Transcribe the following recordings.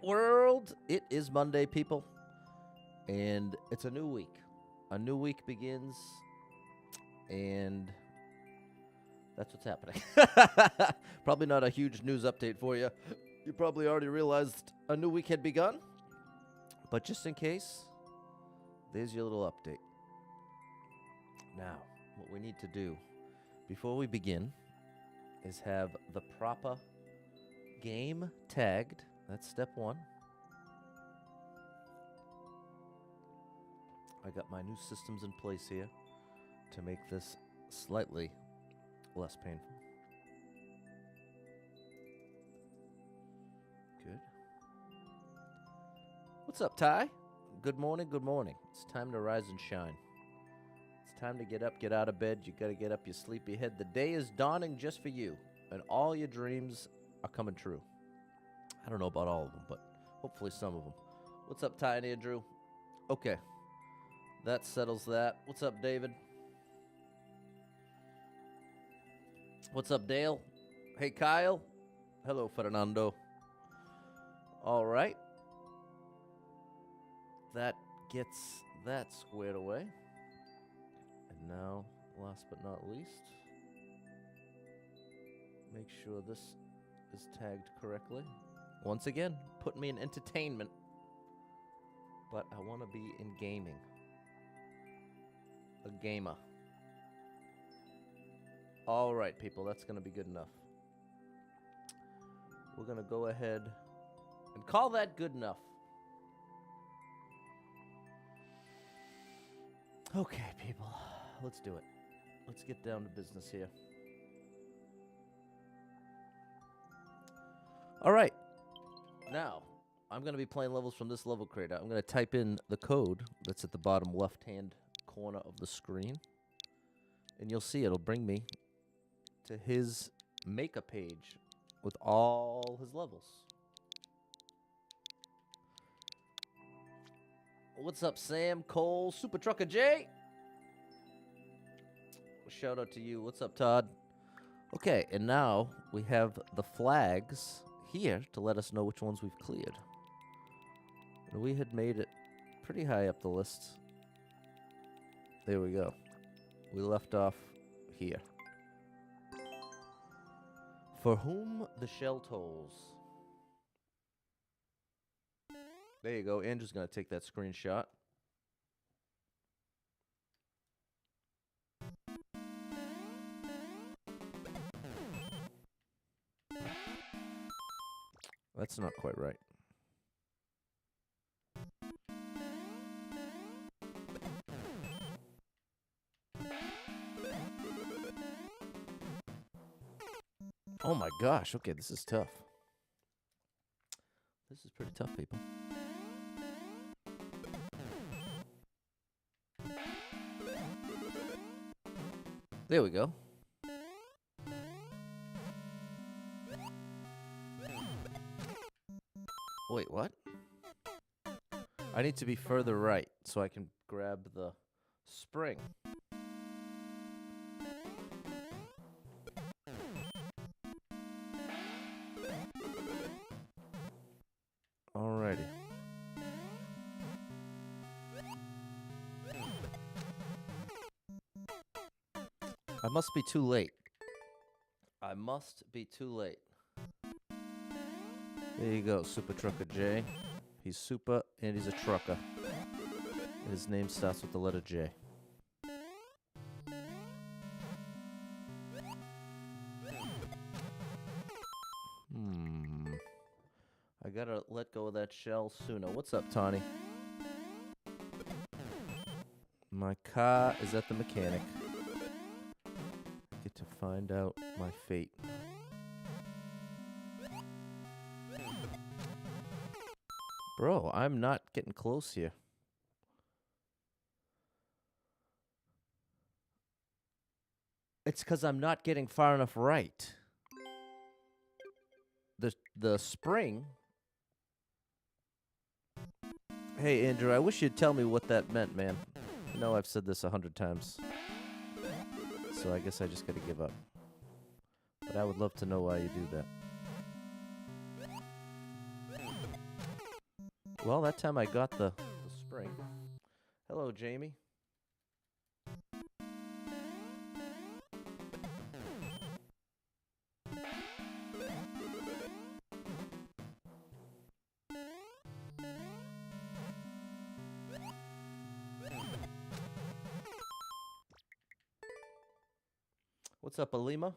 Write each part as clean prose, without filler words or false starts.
world? It is Monday, people, and it's a new week. A new week begins, and that's what's happening. Probably not a huge news update for you. You probably already realized a new week had begun, but just in case, there's your little update. Now, what we need to do before we begin is have the proper game tagged. That's step one. I got my new systems in place here to make this slightly less painful. Good. What's up, Ty? Good morning, good morning. It's time to rise and shine. It's time to get up, get out of bed. You got to get up your sleepy head. The day is dawning just for you, and all your dreams are coming true. I don't know about all of them, but hopefully some of them. What's up, Ty and Andrew? Okay. That settles that. What's up, David? What's up, Dale? Hey, Kyle. Hello, Fernando. All right. That gets that squared away. And now, last but not least, make sure this is tagged correctly. Once again, put me in entertainment, but I want to be in gaming. A gamer. All right, people, that's going to be good enough. We're going to go ahead and call that good enough. Okay, people, let's do it. Let's get down to business here. All right. Now, I'm going to be playing levels from this level creator. I'm going to type in the code that's at the bottom left-hand corner of the screen, and you'll see it'll bring me to his Maker page with all his levels. What's up, Sam, Cole, Super Trucker J? Shout out to you. What's up, Todd? Okay, and now we have the flags here to let us know which ones we've cleared. And we had made it pretty high up the list. There we go. We left off here. For whom the shell tolls. There you go. Andrew's going to take that screenshot. That's not quite right. Oh my gosh. Okay, this is tough. This is pretty tough, people. There we go. Wait, what? I need to be further right so I can grab the spring. Alrighty. I must be too late. I must be too late. There you go, Super Trucker J. He's super and he's a trucker. And his name starts with the letter J. I gotta let go of that shell sooner. What's up, Tawny? My car is at the mechanic. Get to find out my fate. Bro, I'm not getting close here. It's because I'm not getting far enough right. The spring... Hey, Andrew, I wish you'd tell me what that meant, man. I know I've said this 100 times. So I guess I just gotta give up. But I would love to know why you do that. Well, that time I got the spring. Hello, Jamie. What's up, Alima?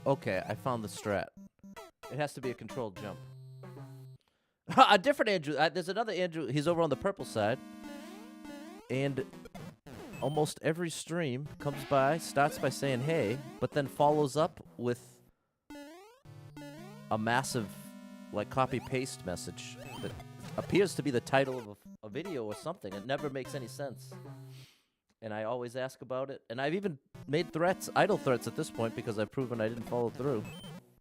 Okay, I found the strat. It has to be a controlled jump. A different Andrew. There's another Andrew. He's over on the purple side. And almost every stream comes by, starts by saying hey, but then follows up with a massive, like, copy-paste message that appears to be the title of a video or something. It never makes any sense. And I always ask about it. And I've even made threats, idle threats at this point, because I've proven I didn't follow through.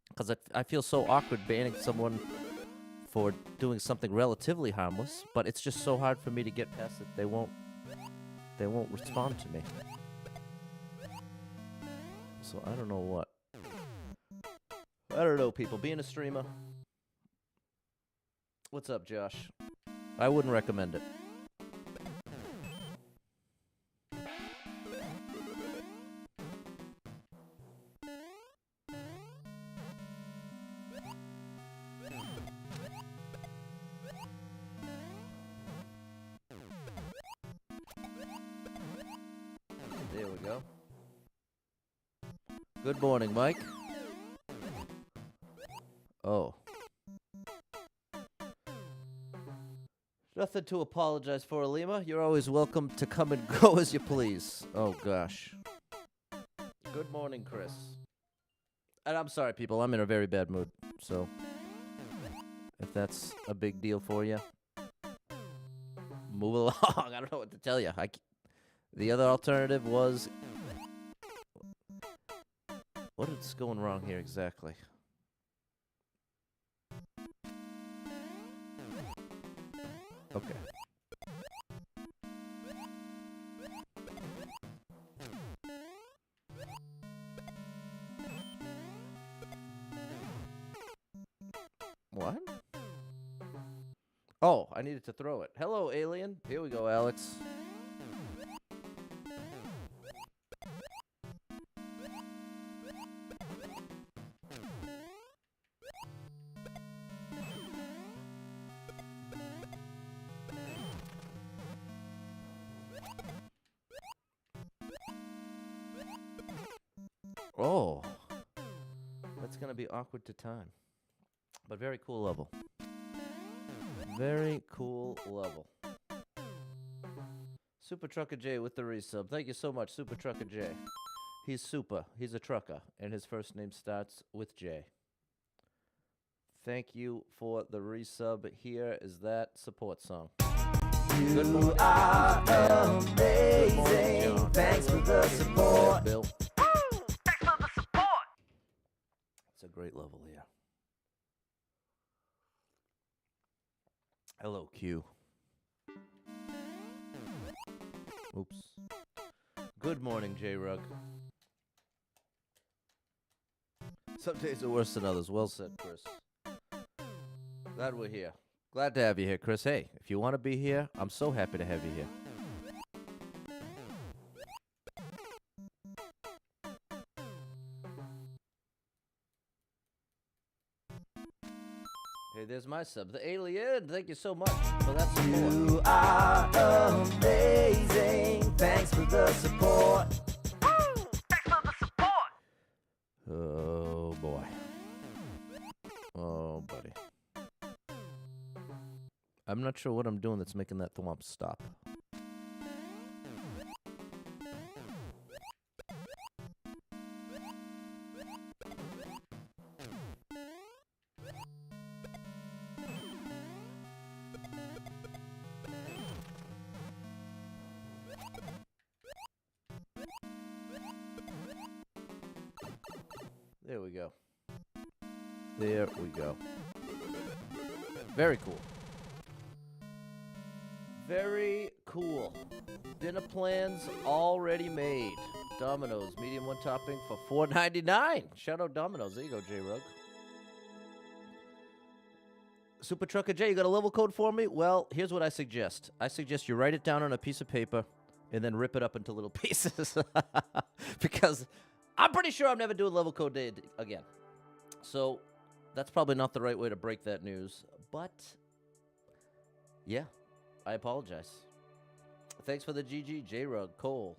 Because I feel so awkward banning someone for doing something relatively harmless, but it's just so hard for me to get past it. They won't respond to me. So I don't know what. I don't know, people. Being a streamer. What's up, Josh? I wouldn't recommend it. There we go. Good morning, Mike. Oh. Nothing to apologize for, Alima. You're always welcome to come and go as you please. Oh, gosh. Good morning, Chris. And I'm sorry, people. I'm in a very bad mood. So, if that's a big deal for you, move along. I don't know what to tell you. The other alternative was... What is going wrong here exactly? Okay. What? Oh, I needed to throw it. Hello, alien. Here we go, Alex. Oh. That's going to be awkward to time. But very cool level. Very cool level. Super Trucker J with the resub. Thank you so much, Super Trucker J. He's super. He's a trucker. And his first name starts with J. Thank you for the resub. Here is that support song. Good morning. You are amazing. Thanks for the support. Bill. Thanks for the support. It's a great level here. Hello, Q. Oops. Good morning, J-Rug. Some days are worse than others. Well said, Chris. Glad we're here. Glad to have you here, Chris. Hey, if you want to be here, I'm so happy to have you here. Hey, there's my sub. The alien. Thank you so much for that support. You are amazing. Thanks for the support. Woo! Thanks for the support. Oh, boy. Oh, buddy. I'm not sure what I'm doing that's making that thwomp stop. There we go. There we go. Very cool. Very cool. Dinner plans already made. Domino's, medium one topping for $4.99. Shout out Domino's. There you go, J-Rug. Super Trucker J, you got a level code for me? Well, here's what I suggest. I suggest you write it down on a piece of paper and then rip it up into little pieces. Because I'm pretty sure I'm never doing level code day again. So that's probably not the right way to break that news. But, yeah, I apologize. Thanks for the GG, J-Rug, Cole.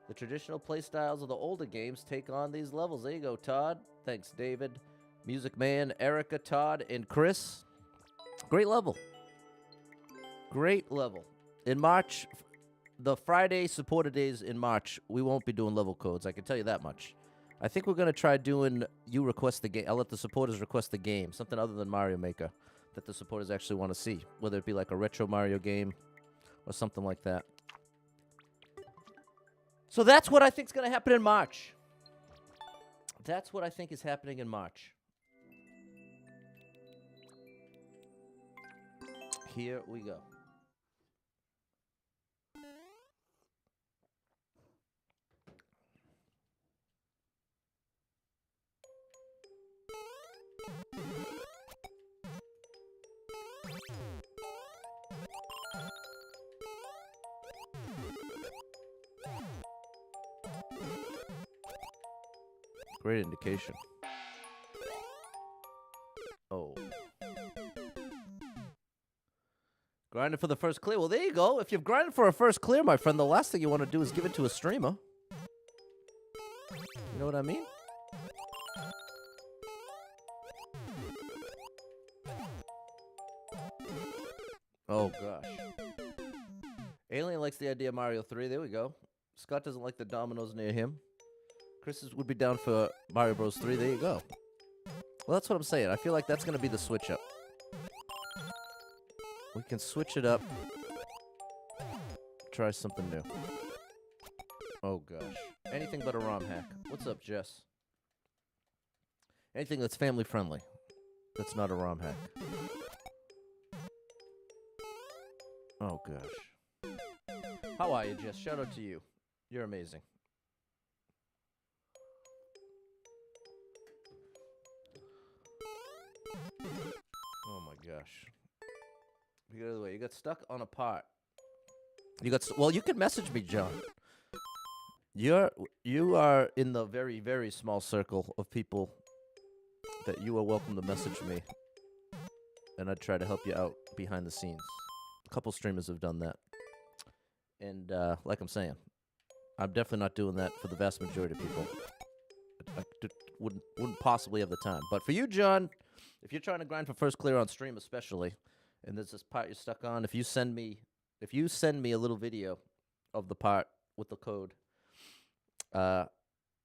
The traditional playstyles of the older games take on these levels. There you go, Todd. Thanks, David. Music Man, Erica, Todd, and Chris. Great level. Great level. In March, the Friday supporter days in March, we won't be doing level codes. I can tell you that much. I think we're going to try doing, you request the game. I'll let the supporters request the game. Something other than Mario Maker that the supporters actually want to see. Whether it be like a retro Mario game or something like that. So that's what I think is going to happen in March. That's what I think is happening in March. Here we go. Great indication. Oh. Grinding for the first clear. Well, there you go. If you've grinded for a first clear, my friend, the last thing you want to do is give it to a streamer. You know what I mean? Oh, gosh. Alien likes the idea of Mario 3. There we go. Scott doesn't like the dominoes near him. Chris would be down for Mario Bros. 3. There you go. Well, that's what I'm saying. I feel like that's going to be the switch up. We can switch it up. Try something new. Oh, gosh. Anything but a ROM hack. What's up, Jess? Anything that's family friendly. That's not a ROM hack. Oh, gosh. How are you, Jess? Shout out to you. You're amazing. Oh, my gosh. You got, you got stuck on a part. You got well. You can message me, John. You are in the very, very small circle of people that you are welcome to message me, and I'd try to help you out behind the scenes. A couple streamers have done that, and like I'm saying, I'm definitely not doing that for the vast majority of people. I wouldn't possibly have the time. But for you, John, if you're trying to grind for first clear on stream, especially. And there's this part you're stuck on. If you send me a little video of the part with the code, I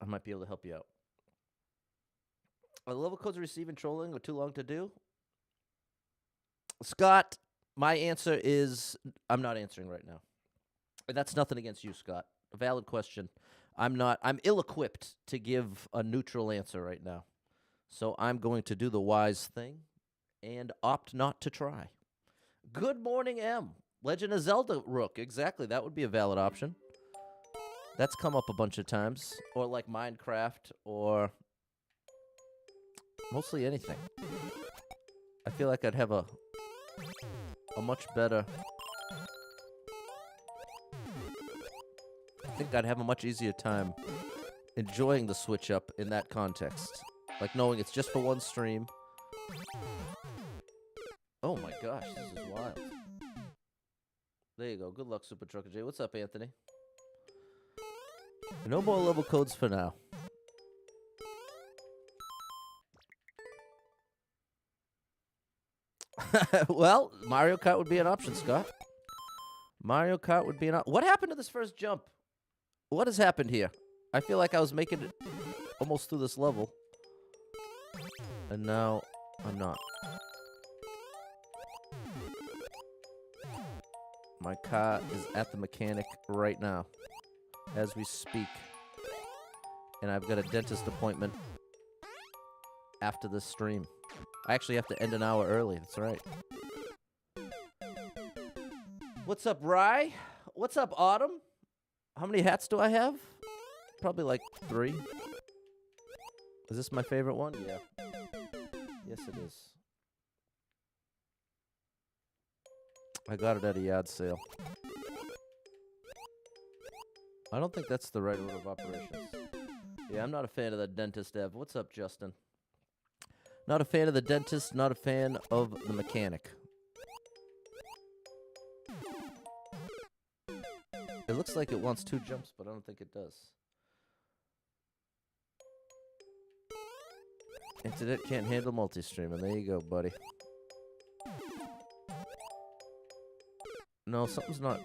might be able to help you out. Are the level codes receiving trolling or too long to do? Scott, my answer is I'm not answering right now. And that's nothing against you, Scott. A valid question. I'm ill-equipped to give a neutral answer right now. So I'm going to do the wise thing and opt not to try. Good morning, M. Legend of Zelda Rook. Exactly. That would be a valid option. That's come up a bunch of times. Or like Minecraft or mostly anything. I feel like I'd have a much better... I think I'd have a much easier time enjoying the switch up in that context. Like knowing it's just for one stream. Oh my gosh, this is wild. There you go. Good luck, Super Trucker J. What's up, Anthony? No more level codes for now. Well, Mario Kart would be an option, Scott. Mario Kart would be an option. What happened to this first jump? What has happened here? I feel like I was making it almost through this level. And now I'm not. My car is at the mechanic right now, as we speak. And I've got a dentist appointment after this stream. I actually have to end an hour early, that's right. What's up, Rye? What's up, Autumn? How many hats do I have? Probably like 3. Is this my favorite one? Yeah. Yes, it is. I got it at a yard sale. I don't think that's the right order of operations. Yeah, I'm not a fan of the dentist, Ev. What's up, Justin? Not a fan of the dentist, not a fan of the mechanic. It looks like it wants 2 jumps, but I don't think it does. Internet can't handle multi-streaming. There you go, buddy. No, something's not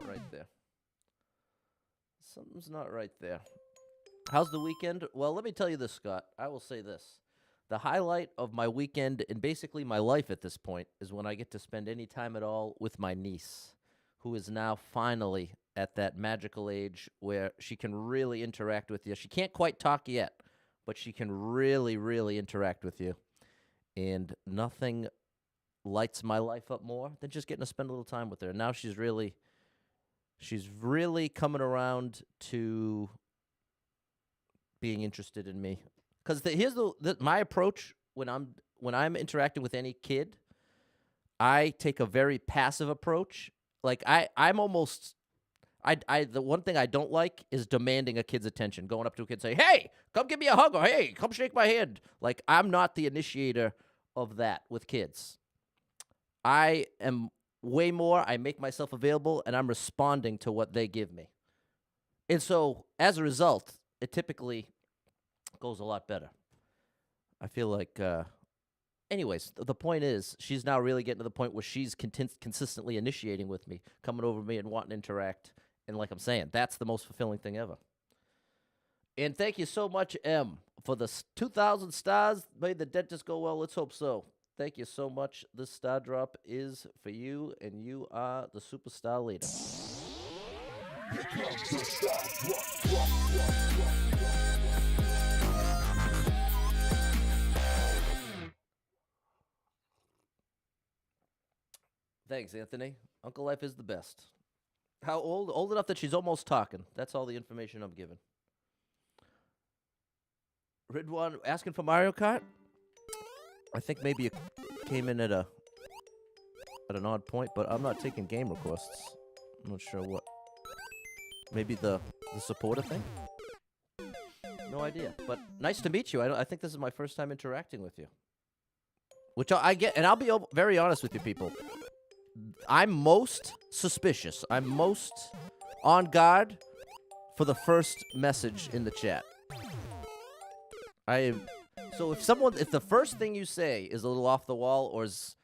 right there. Something's not right there. How's the weekend? Well, let me tell you this, Scott. I will say this. The highlight of my weekend and basically my life at this point is when I get to spend any time at all with my niece, who is now finally at that magical age where she can really interact with you. She can't quite talk yet, but she can really, really interact with you. And nothing lights my life up more than just getting to spend a little time with her. And now she's really coming around to being interested in me. Because here's my approach when I'm interacting with any kid. I take a very passive approach. Like I'm almost the one thing I don't like is demanding a kid's attention. Going up to a kid and say, "Hey, come give me a hug," or "Hey, come shake my hand." Like I'm not the initiator of that with kids. I am way more. I make myself available, and I'm responding to what they give me. And so, as a result, it typically goes a lot better. I feel like, anyways, the point is, she's now really getting to the point where she's consistently initiating with me, coming over me and wanting to interact. And like I'm saying, that's the most fulfilling thing ever. And thank you so much, M, for the 2,000 stars. Made the dentist go well. Let's hope so. Thank you so much. This star drop is for you, and you are the superstar leader. Thanks, Anthony. Uncle Life is the best. How old? Old enough that she's almost talking. That's all the information I'm given. Ridwan asking for Mario Kart? I think maybe it came in at an odd point, but I'm not taking game requests. I'm not sure what. Maybe the supporter thing? No idea. But nice to meet you. I think this is my first time interacting with you. Which I get, and I'll be very honest with you people. I'm most suspicious. I'm most on guard for the first message in the chat. So if the first thing you say is a little off the wall or is,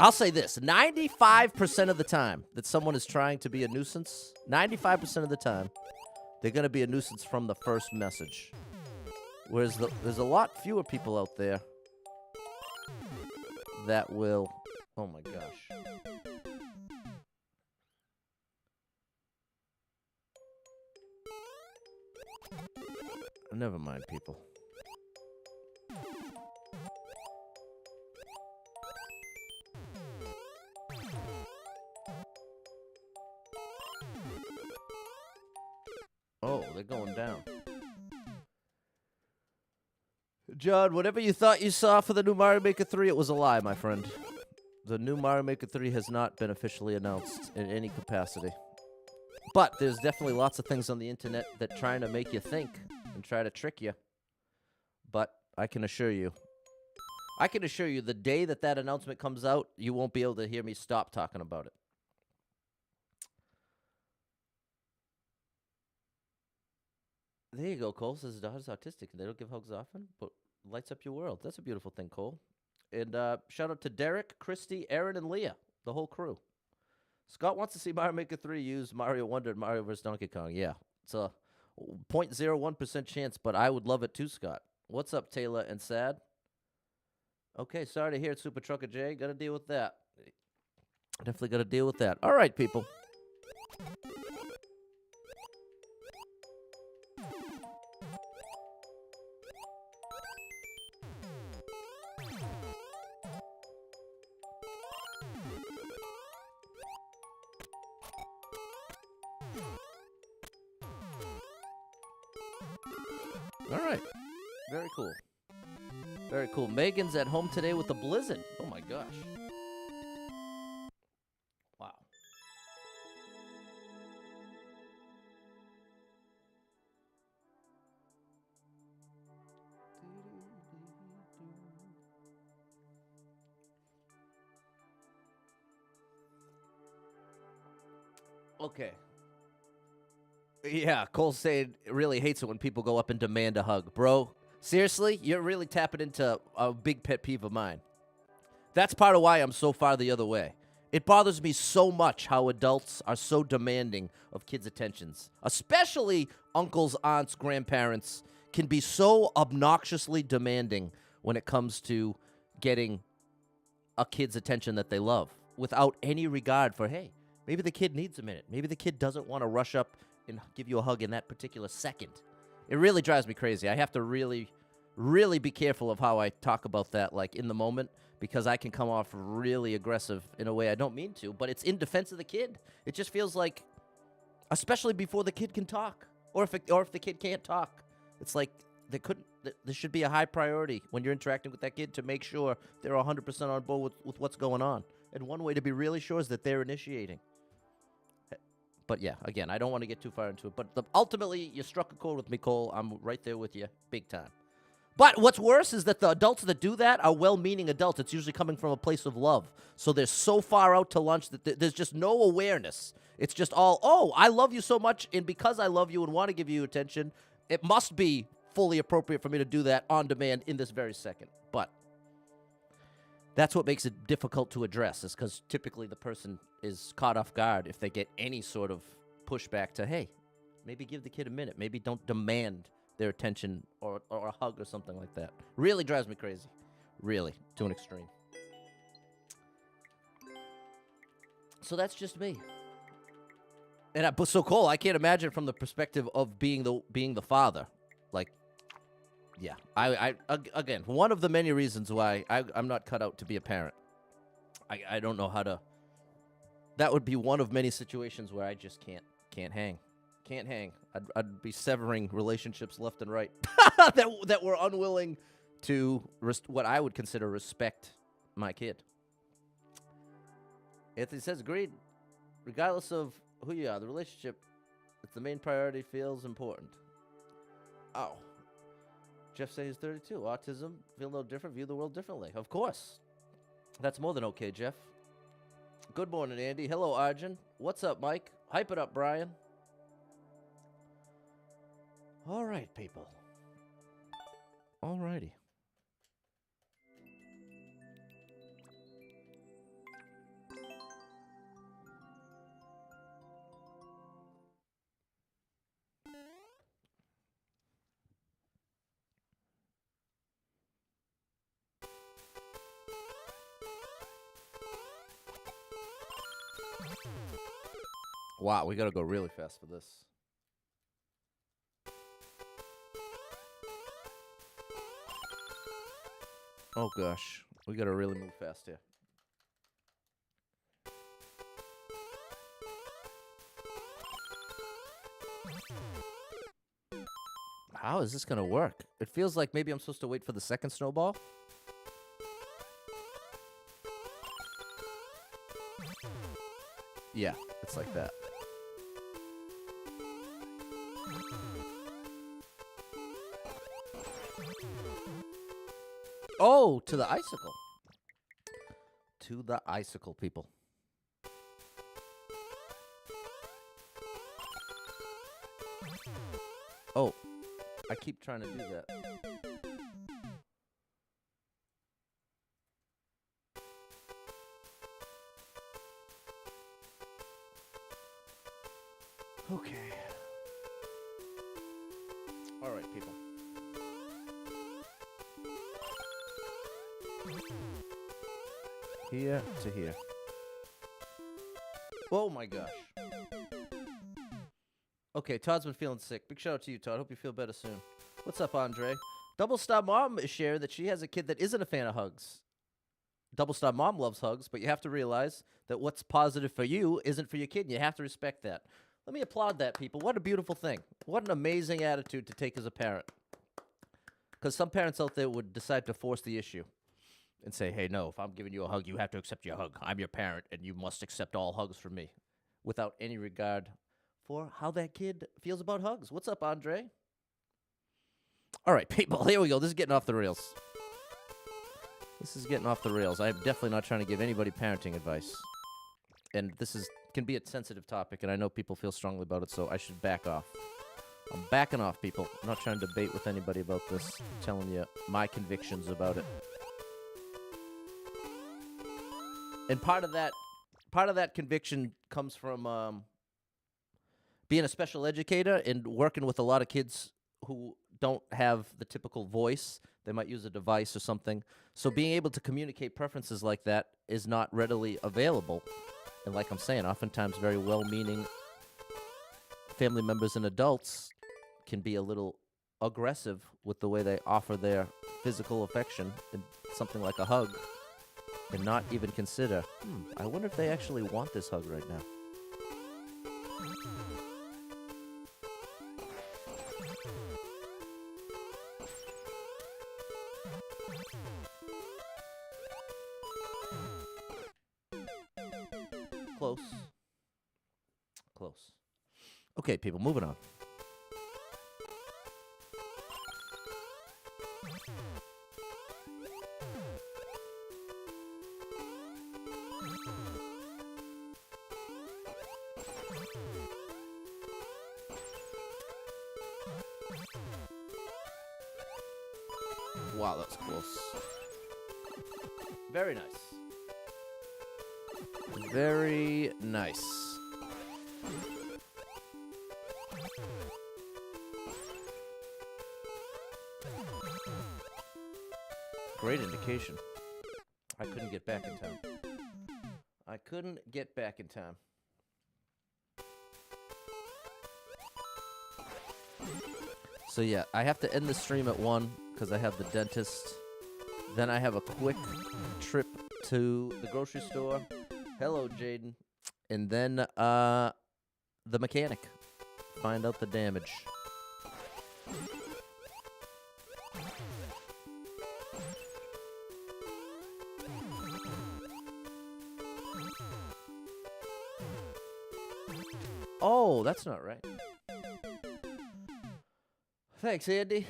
I'll say this, 95% of the time that someone is trying to be a nuisance, 95% of the time, they're going to be a nuisance from the first message. Whereas there's a lot fewer people out there that will, oh my gosh. Never mind, people. Oh, they're going down. John, whatever you thought you saw for the new Mario Maker 3, it was a lie, my friend. The new Mario Maker 3 has not been officially announced in any capacity. But there's definitely lots of things on the internet that trying to make you think and try to trick you. But I can assure you, the day that announcement comes out, you won't be able to hear me stop talking about it. There you go, Cole. Says his daughter's autistic and they don't give hugs often, but lights up your world. That's a beautiful thing, Cole. And shout out to Derek, Christy, Aaron, and Leah, the whole crew. Scott wants to see Mario Maker 3 use Mario Wonder and Mario vs. Donkey Kong. Yeah, it's a 0.01% chance, but I would love it too, Scott. What's up, Taylor and Sad? Okay, sorry to hear it, Super Trucker J. Got to deal with that. Definitely got to deal with that. All right, people. All right. Very cool. Very cool. Megan's at home today with the blizzard. Oh, my gosh. Wow. Okay. Yeah, Cole said really hates it when people go up and demand a hug. Bro, seriously, you're really tapping into a big pet peeve of mine. That's part of why I'm so far the other way. It bothers me so much how adults are so demanding of kids' attentions, especially uncles, aunts, grandparents can be so obnoxiously demanding when it comes to getting a kid's attention that they love without any regard for, hey, maybe the kid needs a minute. Maybe the kid doesn't want to rush up and give you a hug in that particular second. It really drives me crazy. I have to really, really be careful of how I talk about that, like in the moment, because I can come off really aggressive in a way I don't mean to, but it's in defense of the kid. It just feels like, especially before the kid can talk, or if the kid can't talk, it's like there should be a high priority when you're interacting with that kid to make sure they're 100% on board with what's going on. And one way to be really sure is that they're initiating. But yeah, again, I don't want to get too far into it. But ultimately, you struck a chord with me, Cole. I'm right there with you, big time. But what's worse is that the adults that do that are well-meaning adults. It's usually coming from a place of love. So they're so far out to lunch that there's just no awareness. It's just all, oh, I love you so much, and because I love you and want to give you attention, it must be fully appropriate for me to do that on demand in this very second. But that's what makes it difficult to address, is because typically the person is caught off guard if they get any sort of pushback to, hey, maybe give the kid a minute. Maybe don't demand their attention or a hug or something like that. Really drives me crazy. Really, to an extreme. So that's just me. And so Cole, I can't imagine from the perspective of being the father. Like, yeah, I again, one of the many reasons why I'm not cut out to be a parent. I don't know how to. That would be one of many situations where I just can't hang. Can't hang. I'd be severing relationships left and right that were unwilling to what I would consider respect my kid. Anthony says, agreed. Regardless of who you are, the relationship, if the main priority feels important. Oh. Jeff says he's 32. Autism, feel no different, view the world differently. Of course. That's more than okay, Jeff. Good morning, Andy. Hello, Arjun. What's up, Mike? Hype it up, Brian. All right, people. All righty. Wow, we got to go really fast for this. Oh, gosh. We got to really move fast here. How is this going to work? It feels like maybe I'm supposed to wait for the second snowball. Yeah, it's like that. Oh, to the icicle. To the icicle, people. Oh, I keep trying to do that. Okay. All right, people. Here to here. Oh my gosh. Okay, Todd's been feeling sick. Big shout out to you, Todd. Hope you feel better soon. What's up, Andre? Double Star Mom is sharing that she has a kid that isn't a fan of hugs. Double Star Mom loves hugs, but you have to realize that what's positive for you isn't for your kid, and you have to respect that. Let me applaud that, people. What a beautiful thing. What an amazing attitude to take as a parent. Because some parents out there would decide to force the issue and say, hey, no, if I'm giving you a hug, you have to accept your hug. I'm your parent, and you must accept all hugs from me without any regard for how that kid feels about hugs. What's up, Andre? All right, people, here we go. This is getting off the rails. This is getting off the rails. I'm definitely not trying to give anybody parenting advice. And this can be a sensitive topic, and I know people feel strongly about it, so I should back off. I'm backing off, people. I'm not trying to debate with anybody about this. I'm telling you my convictions about it. And part of that conviction comes from being a special educator and working with a lot of kids who don't have the typical voice. They might use a device or something. So being able to communicate preferences like that is not readily available. And like I'm saying, oftentimes very well-meaning family members and adults can be a little aggressive with the way they offer their physical affection in something like a hug and not even consider, I wonder if they actually want this hug right now. Close. Close. Okay, people, moving on. Wow, that's close. Very nice. Very nice. Great indication. I couldn't get back in time. I couldn't get back in time. So yeah, I have to end the stream at 1 because I have the dentist. Then I have a quick trip to the grocery store. Hello, Jaden. And then the mechanic. Find out the damage. Oh, that's not right. Thanks, Andy.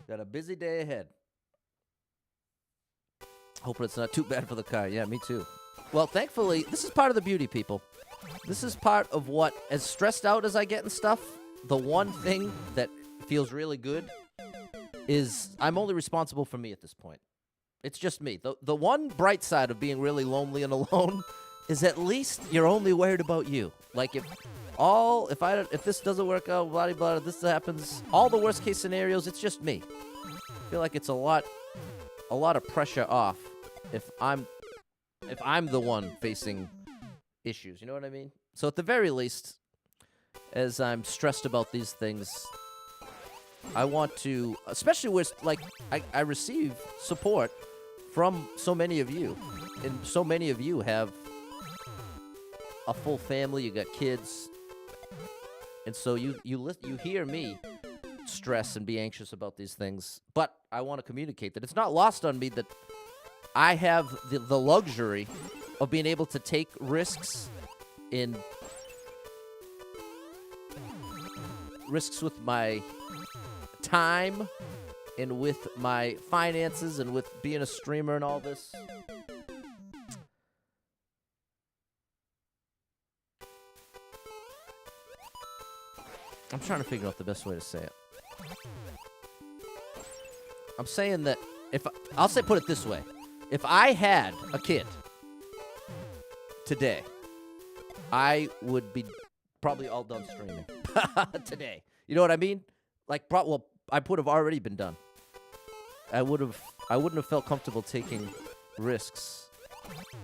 Got a busy day ahead. Hoping it's not too bad for the car. Yeah, me too. Well, thankfully, this is part of the beauty, people. This is part of what, as stressed out as I get and stuff, the one thing that feels really good is I'm only responsible for me at this point. It's just me. The one bright side of being really lonely and alone is at least you're only worried about you. Like if this doesn't work out, blah blah, this happens, all the worst case scenarios, it's just me. I feel like it's a lot of pressure off if I'm the one facing issues, you know what I mean? So at the very least, as I'm stressed about these things, I want to, especially where I receive support from so many of you, and so many of you have a full family, you got kids, and so you hear me stress and be anxious about these things, but I want to communicate that it's not lost on me that I have the luxury of being able to take risks with my time and with my finances and with being a streamer and all this. I'm trying to figure out the best way to say it. I'm saying that put it this way. If I had a kid today, I would be probably all done streaming today. You know what I mean? Like, I would have already been done. I wouldn't have felt comfortable taking risks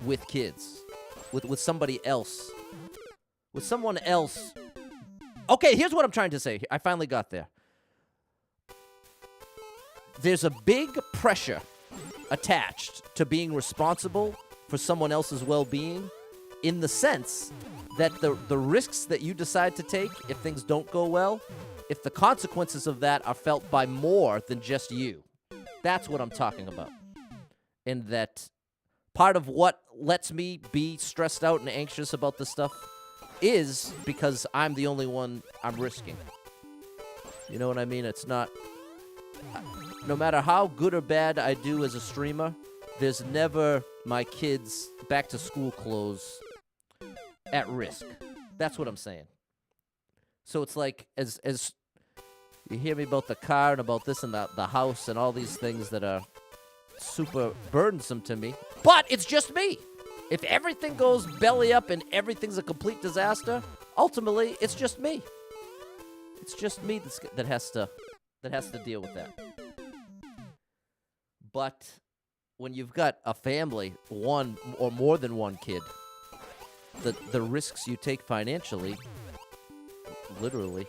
with kids, with somebody else, with someone else Okay, here's what I'm trying to say. I finally got there. There's a big pressure attached to being responsible for someone else's well-being, in the sense that the risks that you decide to take if things don't go well, if the consequences of that are felt by more than just you. That's what I'm talking about. And that part of what lets me be stressed out and anxious about this stuff is because I'm the only one I'm risking. You know what I mean? It's not... No matter how good or bad I do as a streamer, there's never my kids' back-to-school clothes at risk. That's what I'm saying. So it's like, as you hear me about the car and about this and the house and all these things that are super burdensome to me, but it's just me. If everything goes belly up and everything's a complete disaster, ultimately, it's just me. It's just me that has to deal with that. But when you've got a family, one or more than one kid, the risks you take financially, literally,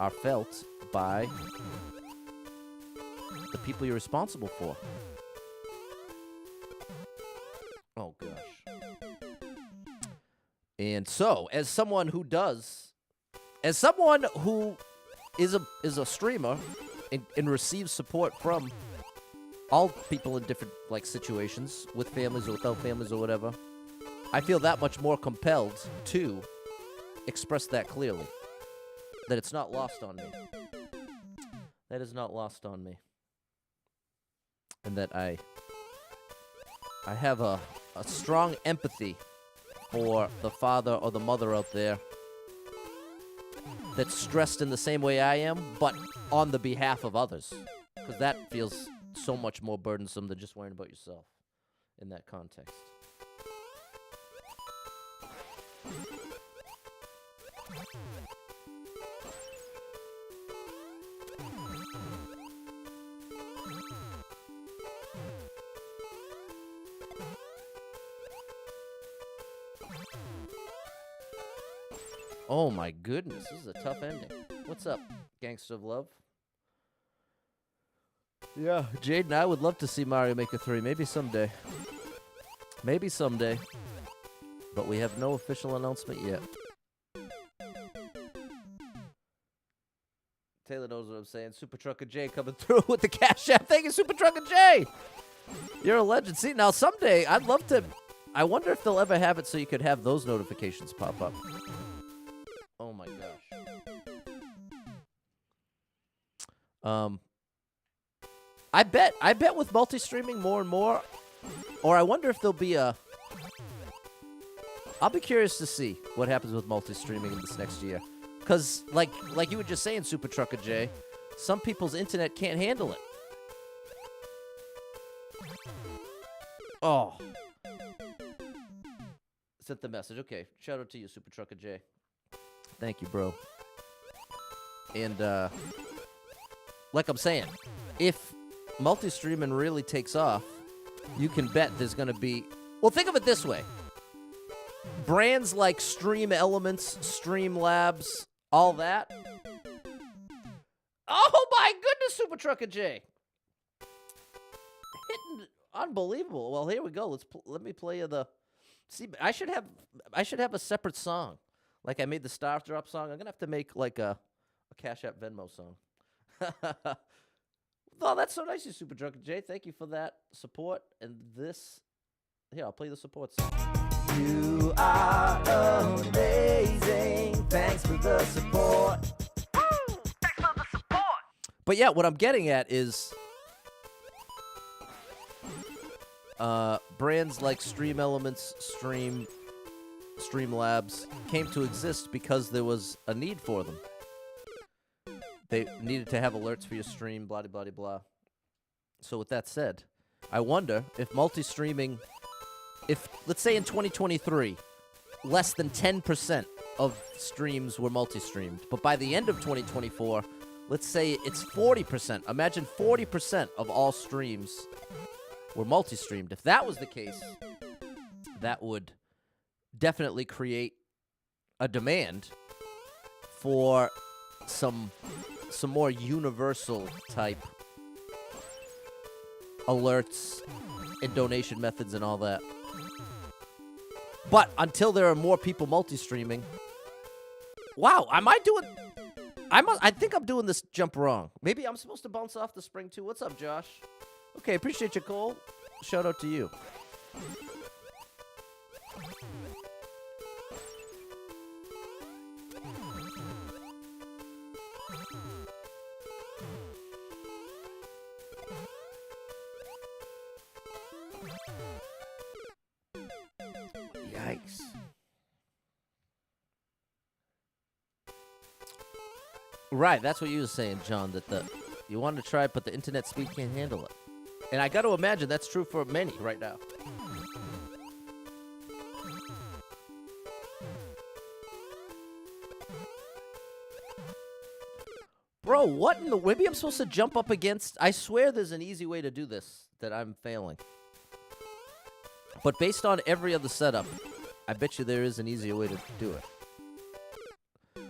are felt by the people you're responsible for. Oh, gosh. And so, as someone who is a streamer and receives support from all people in different situations, with families or without families or whatever, I feel that much more compelled to express that clearly. That it's not lost on me. That is not lost on me. And that I have a strong empathy for the father or the mother out there that's stressed in the same way I am, but on the behalf of others. Because that feels so much more burdensome than just worrying about yourself in that context. Oh my goodness, this is a tough ending. What's up, Gangster of Love? Yeah, Jaden, I would love to see Mario Maker 3. Maybe someday. Maybe someday. But we have no official announcement yet. Taylor knows what I'm saying. Super Trucker J coming through with the Cash App. Thank you, Super Trucker J! You're a legend. See, now someday, I'd love to... I wonder if they'll ever have it so you could have those notifications pop up. Oh my gosh. I bet with multi-streaming more and more, or I wonder if there'll be a... I'll be curious to see what happens with multi-streaming in this next year. Because, like you were just saying, Super Trucker J, some people's internet can't handle it. Oh. Sent the message. Okay, shout out to you, Super Trucker J. Thank you, bro. And, like I'm saying, if multi-streaming really takes off, you can bet there's going to be... Well, think of it this way. Brands like Stream Elements, Streamlabs, all that. Oh, my goodness, Super Trucker J. Hitting unbelievable. Well, here we go. Let me play you the... See, I should have a separate song. Like I made the Star Drop song. I'm going to have to make like a Cash App Venmo song. Oh, that's so nice, you Super Drunken Jay. Thank you for that support. And this... Here, I'll play the support song. You are amazing. Thanks for the support. Woo! Thanks for the support. But yeah, what I'm getting at is... brands like Stream Elements, Streamlabs came to exist because there was a need for them. They needed to have alerts for your stream, blah, blah, blah, blah. So with that said, I wonder if multi-streaming, if, let's say in 2023, less than 10% of streams were multi-streamed, but by the end of 2024, let's say it's 40%. Imagine 40% of all streams were multi-streamed. If that was the case, that would definitely create a demand for some more universal type alerts and donation methods and all that. But until there are more people multi-streaming, wow, I think I'm doing this jump wrong. Maybe I'm supposed to bounce off the spring too. What's up, Josh? Okay, appreciate you, Cole. Shout out to you. Yikes. Right, that's what you were saying, John, that you wanted to try it, but the internet speed can't handle it. And I got to imagine that's true for many right now. Bro, what in the... Maybe I'm supposed to jump up against... I swear there's an easy way to do this that I'm failing. But based on every other setup, I bet you there is an easier way to do it.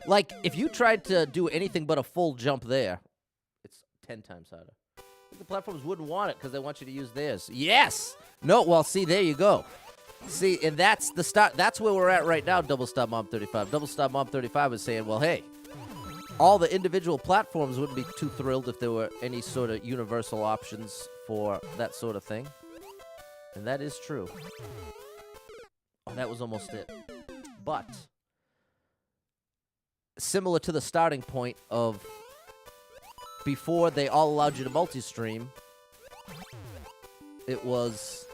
Like, if you tried to do anything but a full jump there, it's 10 times harder. The platforms wouldn't want it because they want you to use theirs. Yes! No, well, see, there you go. See, and that's the start. That's where we're at right now, Double Stop Mom 35. Double Stop Mom 35 is saying, well, hey, all the individual platforms wouldn't be too thrilled if there were any sort of universal options for that sort of thing. And that is true. Oh, that was almost it. But similar to the starting point of before they all allowed you to multi-stream, it was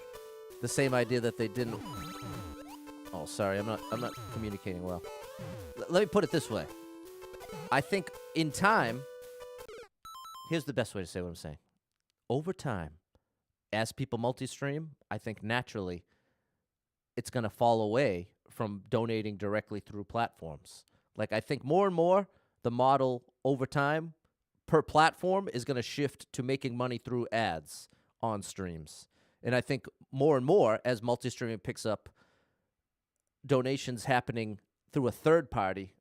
the same idea that they didn't... Oh, sorry, I'm not communicating well. Let me put it this way. I think in time, here's the best way to say what I'm saying. Over time, as people multi-stream, I think naturally it's going to fall away from donating directly through platforms. Like, I think more and more, the model over time per platform is going to shift to making money through ads on streams. And I think more and more, as multi-streaming picks up, donations happening through a third party,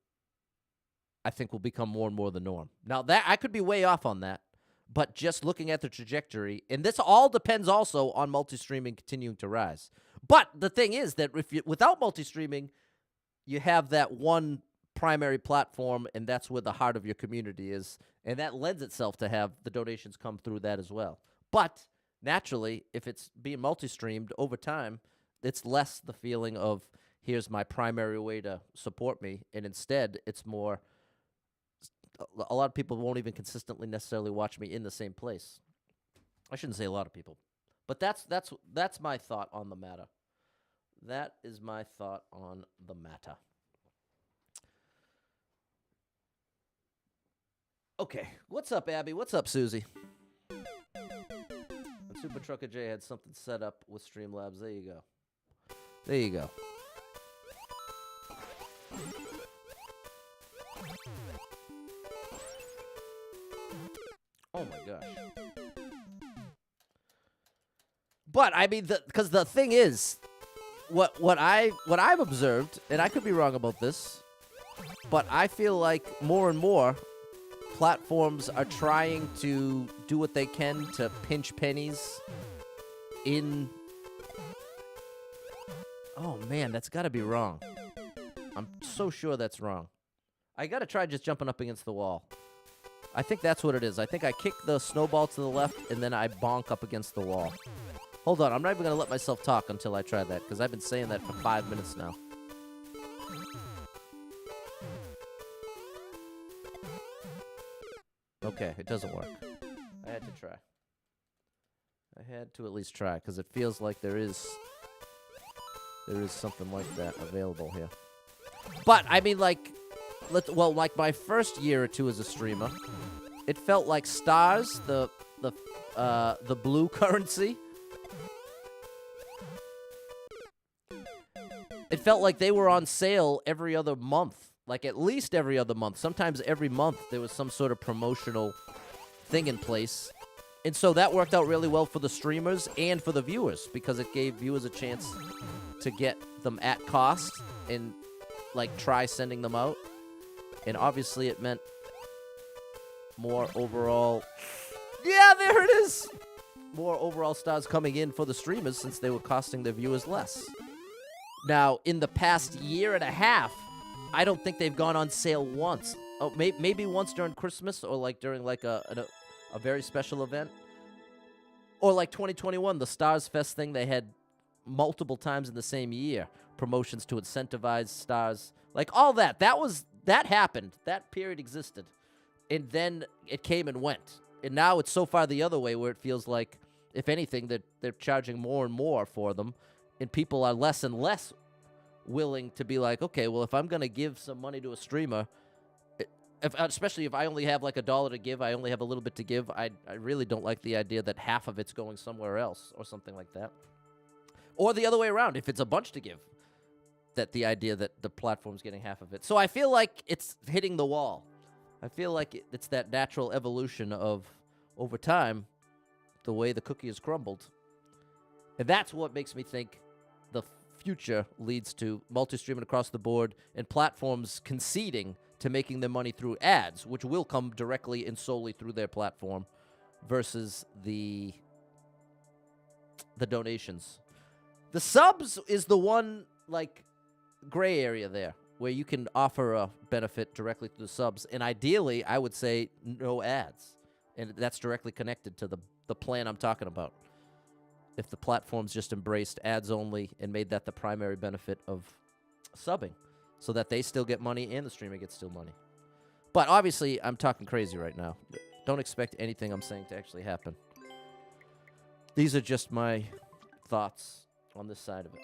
I think will become more and more the norm. Now, that I could be way off on that, but just looking at the trajectory, and this all depends also on multi-streaming continuing to rise. But the thing is that without multi-streaming, you have that one primary platform, and that's where the heart of your community is, and that lends itself to have the donations come through that as well. But naturally, if it's being multi-streamed over time, it's less the feeling of, here's my primary way to support me, and instead it's more, a lot of people won't even consistently necessarily watch me in the same place. I shouldn't say a lot of people, but that's my thought on the matter. That is my thought on the matter. Okay, what's up, Abby? What's up, Susie? And Super Trucker J had something set up with Streamlabs. There you go. There you go. Oh my gosh. But I mean, because the thing is, what I've observed, and I could be wrong about this, but I feel like more and more platforms are trying to do what they can to pinch pennies in... Oh, man, that's got to be wrong. I'm so sure that's wrong. I got to try just jumping up against the wall. I think that's what it is. I think I kick the snowball to the left, and then I bonk up against the wall. Hold on, I'm not even going to let myself talk until I try that, because I've been saying that for 5 minutes now. Okay, it doesn't work. I had to try. I had to at least try, because it feels like there is something like that available here. But, I mean, like, like my first year or two as a streamer, it felt like stars, the blue currency. It felt like they were on sale every other month. Like, at least every other month. Sometimes every month there was some sort of promotional thing in place. And so that worked out really well for the streamers and for the viewers, because it gave viewers a chance to get them at cost and, like, try sending them out. And obviously it meant more overall... Yeah, there it is! More overall stars coming in for the streamers since they were costing their viewers less. Now, in the past year and a half, I don't think they've gone on sale once. Oh, maybe once during Christmas or like during like a very special event. Or like 2021, the Stars Fest thing they had multiple times in the same year. Promotions to incentivize stars. Like all that. That happened. That period existed. And then it came and went. And now it's so far the other way where it feels like, if anything, that they're charging more and more for them. And people are less and less willing to be like, okay, well, if I'm going to give some money to a streamer, especially if I only have like $1 to give, I only have a little bit to give, I really don't like the idea that half of it's going somewhere else or something like that. Or the other way around, if it's a bunch to give, that the idea that the platform's getting half of it. So I feel like it's hitting the wall. I feel like it's that natural evolution of, over time, the way the cookie has crumbled. And that's what makes me think the future leads to multi-streaming across the board and platforms conceding to making their money through ads, which will come directly and solely through their platform, versus the donations. The subs is the one, like, gray area there, where you can offer a benefit directly through the subs. And ideally, I would say no ads. And that's directly connected to the plan I'm talking about. If the platforms just embraced ads only and made that the primary benefit of subbing, so that they still get money and the streamer gets still money. But obviously, I'm talking crazy right now. Don't expect anything I'm saying to actually happen. These are just my thoughts on this side of it.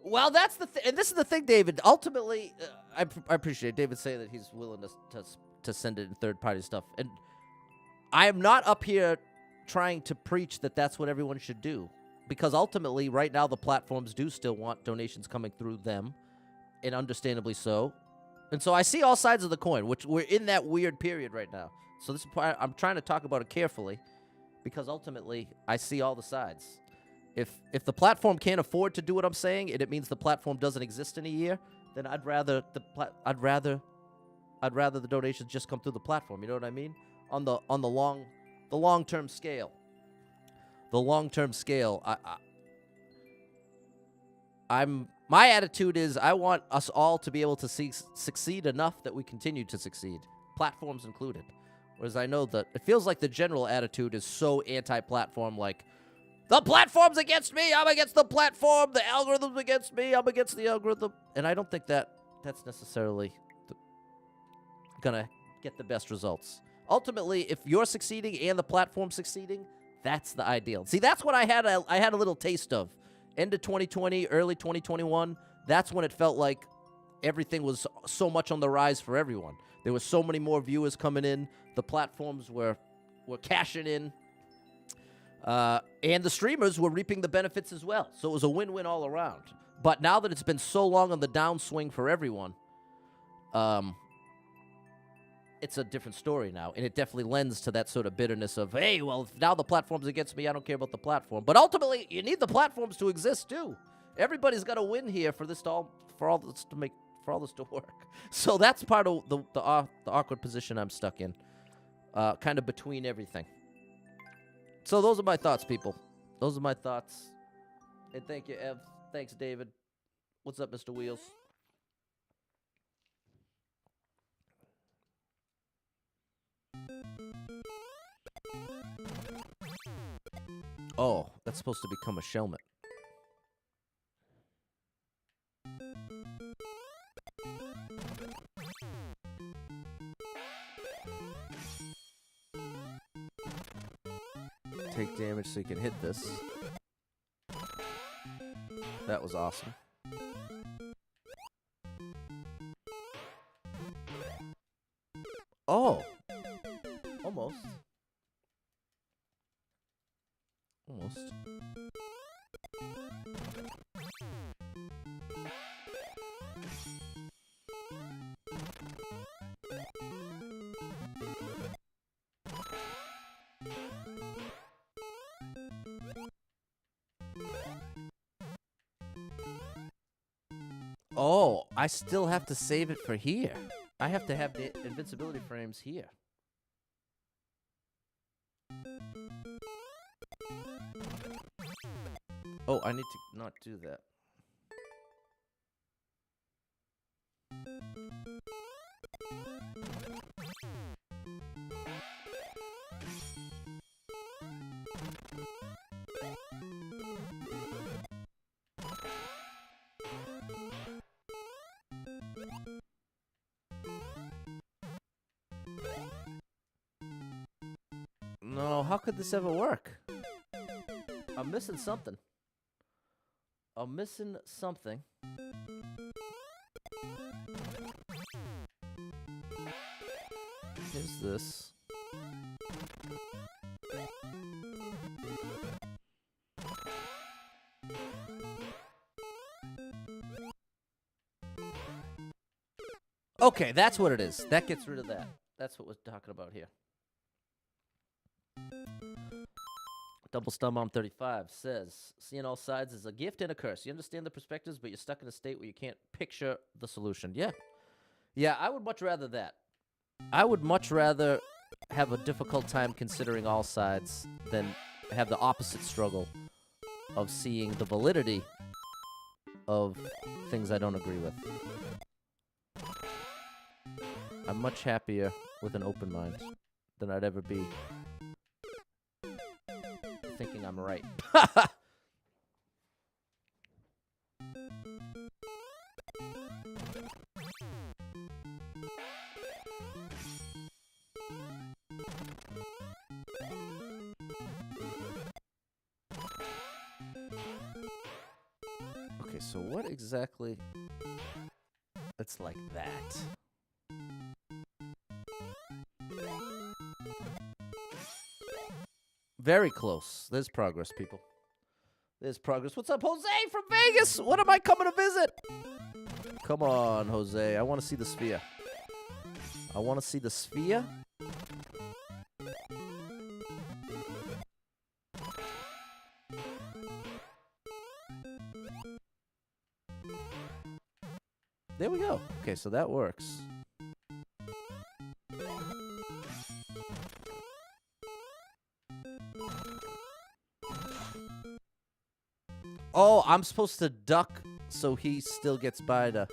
Well, that's the thing, and this is the thing, David. Ultimately, I appreciate David saying that he's willing to send it in third-party stuff. And I am not up here trying to preach that that's what everyone should do, because ultimately, right now, the platforms do still want donations coming through them, and understandably so. And so I see all sides of the coin, which we're in that weird period right now. So this is why I'm trying to talk about it carefully, because ultimately, I see all the sides. If the platform can't afford to do what I'm saying, and it means the platform doesn't exist in a year, then I'd rather the donations just come through the platform. You know what I mean? On the long-term scale. The long-term scale. My attitude is I want us all to be able to succeed enough that we continue to succeed, platforms included. Whereas I know that it feels like the general attitude is so anti-platform, like, the platform's against me, I'm against the platform, the algorithm's against me, I'm against the algorithm. And I don't think that's necessarily gonna get the best results. Ultimately, if you're succeeding and the platform's succeeding, that's the ideal. See, that's what I had a little taste of. End of 2020, early 2021, that's when it felt like everything was so much on the rise for everyone. There were so many more viewers coming in, the platforms were cashing in. And the streamers were reaping the benefits as well. So it was a win-win all around. But now that it's been so long on the downswing for everyone, it's a different story now. And it definitely lends to that sort of bitterness of, hey, well, now the platform's against me, I don't care about the platform. But ultimately, you need the platforms to exist too. Everybody's got to win here for all this to work. So that's part of the awkward position I'm stuck in, kind of between everything. So those are my thoughts, people. Those are my thoughts. And thank you, Ev. Thanks, David. What's up, Mr. Wheels? Oh, that's supposed to become a shelmet. Take damage so you can hit this. That was awesome. Oh! Almost. Almost. Oh, I still have to save it for here. I have to have the invincibility frames here. Oh, I need to not do that. No, how could this ever work? I'm missing something. I'm missing something. Here's this. Okay, that's what it is. That gets rid of that. That's what we're talking about here. Double Stump on 35 says, seeing all sides is a gift and a curse. You understand the perspectives, but you're stuck in a state where you can't picture the solution. Yeah. Yeah, I would much rather that. I would much rather have a difficult time considering all sides than have the opposite struggle of seeing the validity of things I don't agree with. I'm much happier with an open mind than I'd ever be thinking I'm right. Okay, so what exactly? It's like that. Very close. There's progress, people. There's progress. What's up, Jose from Vegas? When am I coming to visit? Come on, Jose. I want to see the sphere. I want to see the sphere. There we go. Okay, so that works. Oh, I'm supposed to duck so he still gets by to...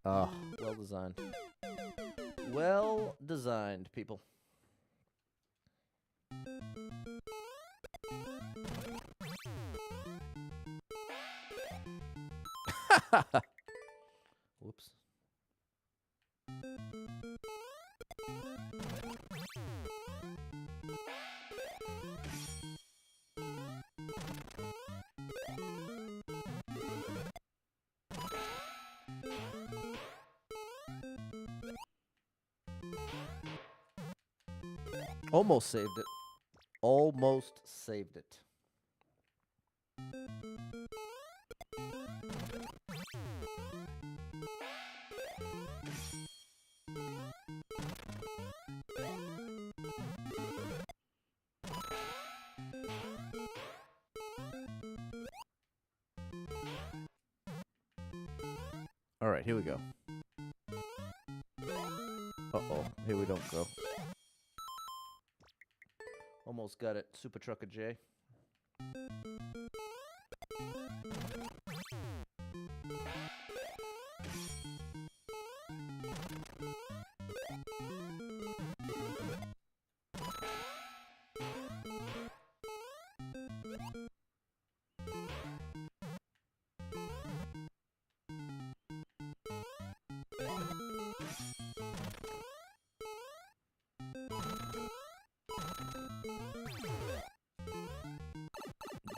Oh, well designed. Well designed, people. Whoops. Almost saved it. Almost saved it. All right, here we go. Uh-oh, here we don't go. Almost got it. Super Trucker J.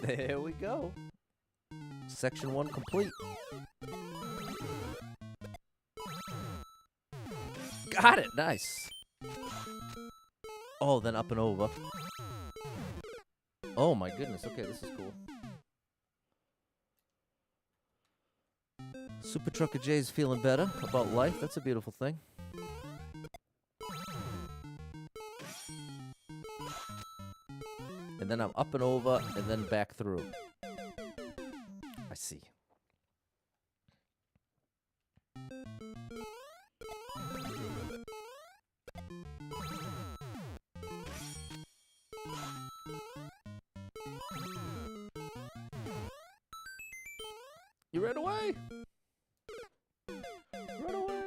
There we go. Section 1 complete. Got it. Nice. Oh, then up and over. Oh my goodness. Okay, this is cool. Super Trucker J's feeling better about life. That's a beautiful thing. And then I'm up and over and then back through. I see. You ran away. Run away.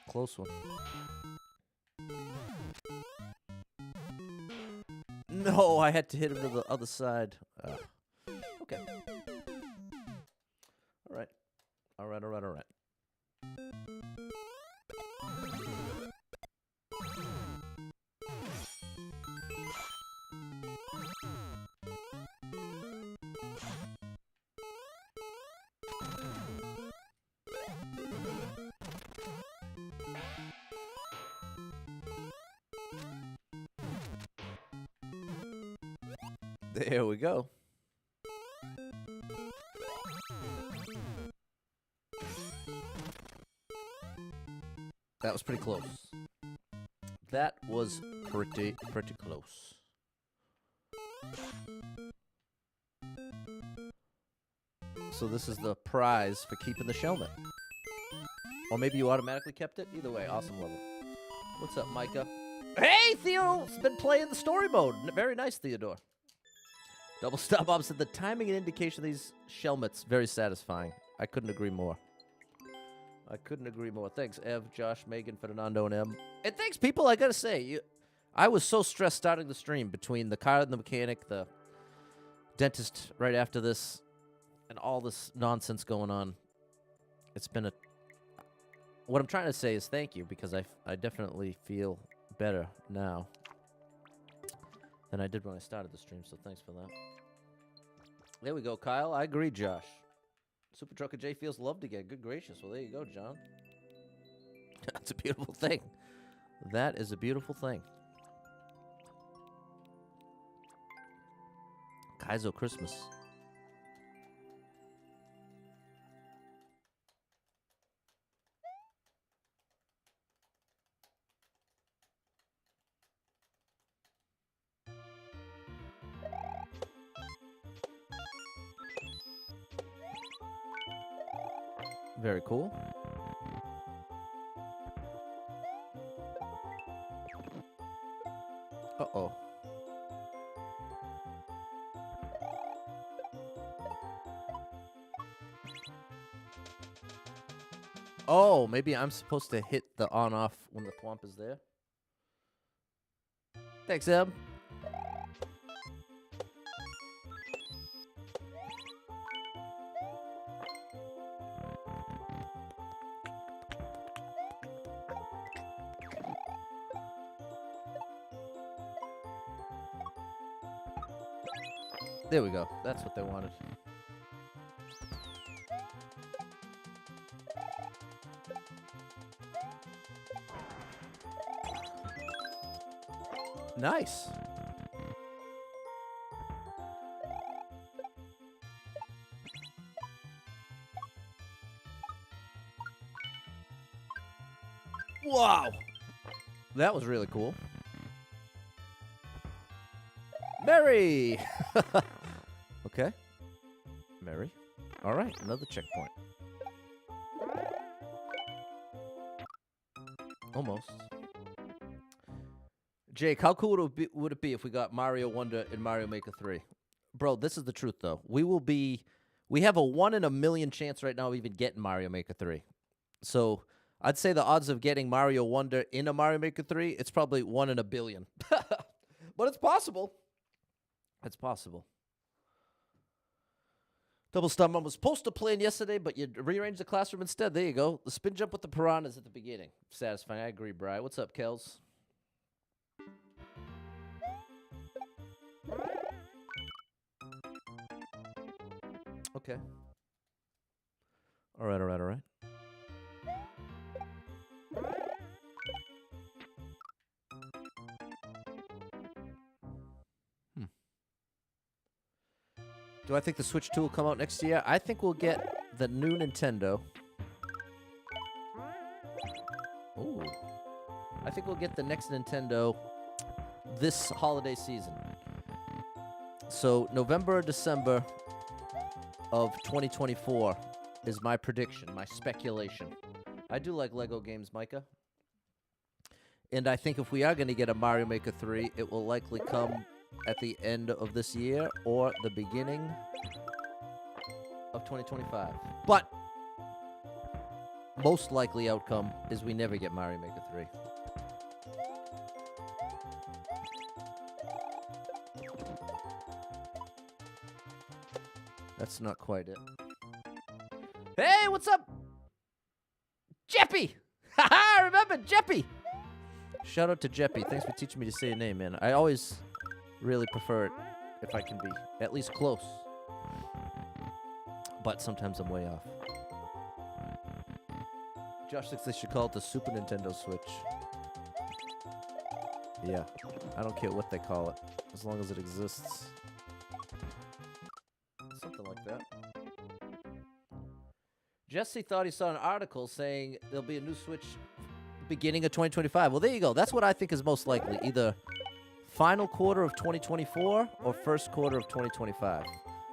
Close one. No, I had to hit him to the other side. Okay. All right. All right, all right, all right. There we go. That was pretty close. That was pretty close. So this is the prize for keeping the Shellmet. Or maybe you automatically kept it. Either way, awesome level. What's up, Micah? Hey, Theo's been playing the story mode. Very nice, Theodore. Double Stop Bob said the timing and indication of these Shellmets very satisfying. I couldn't agree more. I couldn't agree more. Thanks, Ev, Josh, Megan, Fernando, and M. And thanks, people. I gotta say, I was so stressed starting the stream between the car and the mechanic, the dentist right after this, and all this nonsense going on. It's been a... What I'm trying to say is thank you, because I definitely feel better now than I did when I started the stream, so thanks for that. There we go, Kyle. I agree, Josh. Super Trucker J feels loved again. Good gracious. Well, there you go, John. That's a beautiful thing. That is a beautiful thing. Kaizo Christmas. Very cool. Uh-oh. Oh, maybe I'm supposed to hit the on-off when the thwomp is there. Thanks, Em. There we go. That's what they wanted. Nice. Wow. That was really cool. Mary! Okay. Mary. All right, another checkpoint. Almost. Jake, how cool would it be if we got Mario Wonder and Mario Maker 3? Bro, this is the truth, though. We have a 1 in a million chance right now of even getting Mario Maker 3. So I'd say the odds of getting Mario Wonder in a Mario Maker 3, it's probably 1 in a billion. But it's possible. It's possible. Double Stump Mom was supposed to plan yesterday, but you rearranged the classroom instead. There you go. The spin jump with the piranhas at the beginning. Satisfying. I agree, Bri. What's up, Kels? Okay. All right, all right, all right. Do I think the Switch 2 will come out next year? I think we'll get the new Nintendo. Ooh. I think we'll get the next Nintendo this holiday season. So November or December of 2024 is my prediction, my speculation. I do like Lego games, Micah. And I think if we are going to get a Mario Maker 3, it will likely come at the end of this year or the beginning of 2025. But most likely outcome is we never get Mario Maker 3. That's not quite it. Hey, what's up? Jeppy! Haha, remember Jeppy! Shout out to Jeppy. Thanks for teaching me to say your name, man. I always really prefer it if I can be at least close. But sometimes I'm way off. Josh thinks they should call it the Super Nintendo Switch. Yeah, I don't care what they call it, as long as it exists. Something like that. Jesse thought he saw an article saying there'll be a new Switch beginning of 2025. Well, there you go. That's what I think is most likely. Either final quarter of 2024 or first quarter of 2025.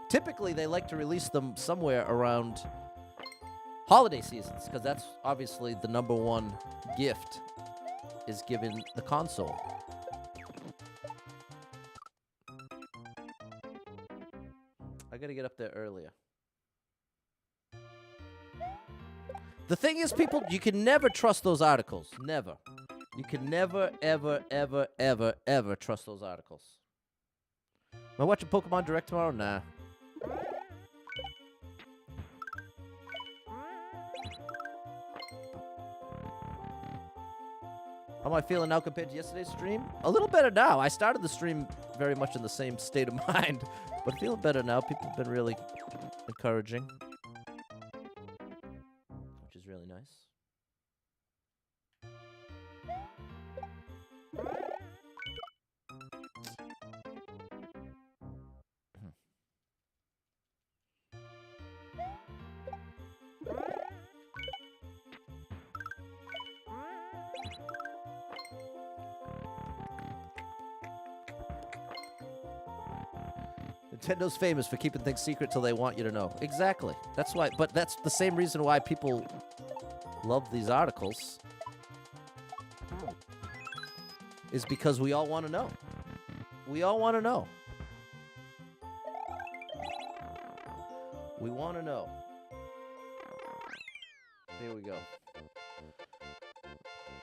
Typically, they like to release them somewhere around holiday seasons, because that's obviously the number one gift is given the console. I gotta get up there earlier. The ththing is, people, you can never trust those articles. Never. You can never, ever, ever, ever, ever trust those articles. Am I watching Pokemon Direct tomorrow? Nah. How am I feeling now compared to yesterday's stream? A little better now. I started the stream very much in the same state of mind, but feeling better now. People have been really encouraging, which is really nice. Nintendo's famous for keeping things secret till they want you to know. Exactly. That's why, but that's the same reason why people love these articles. Is because we all want to know. We all want to know. We want to know. There we go.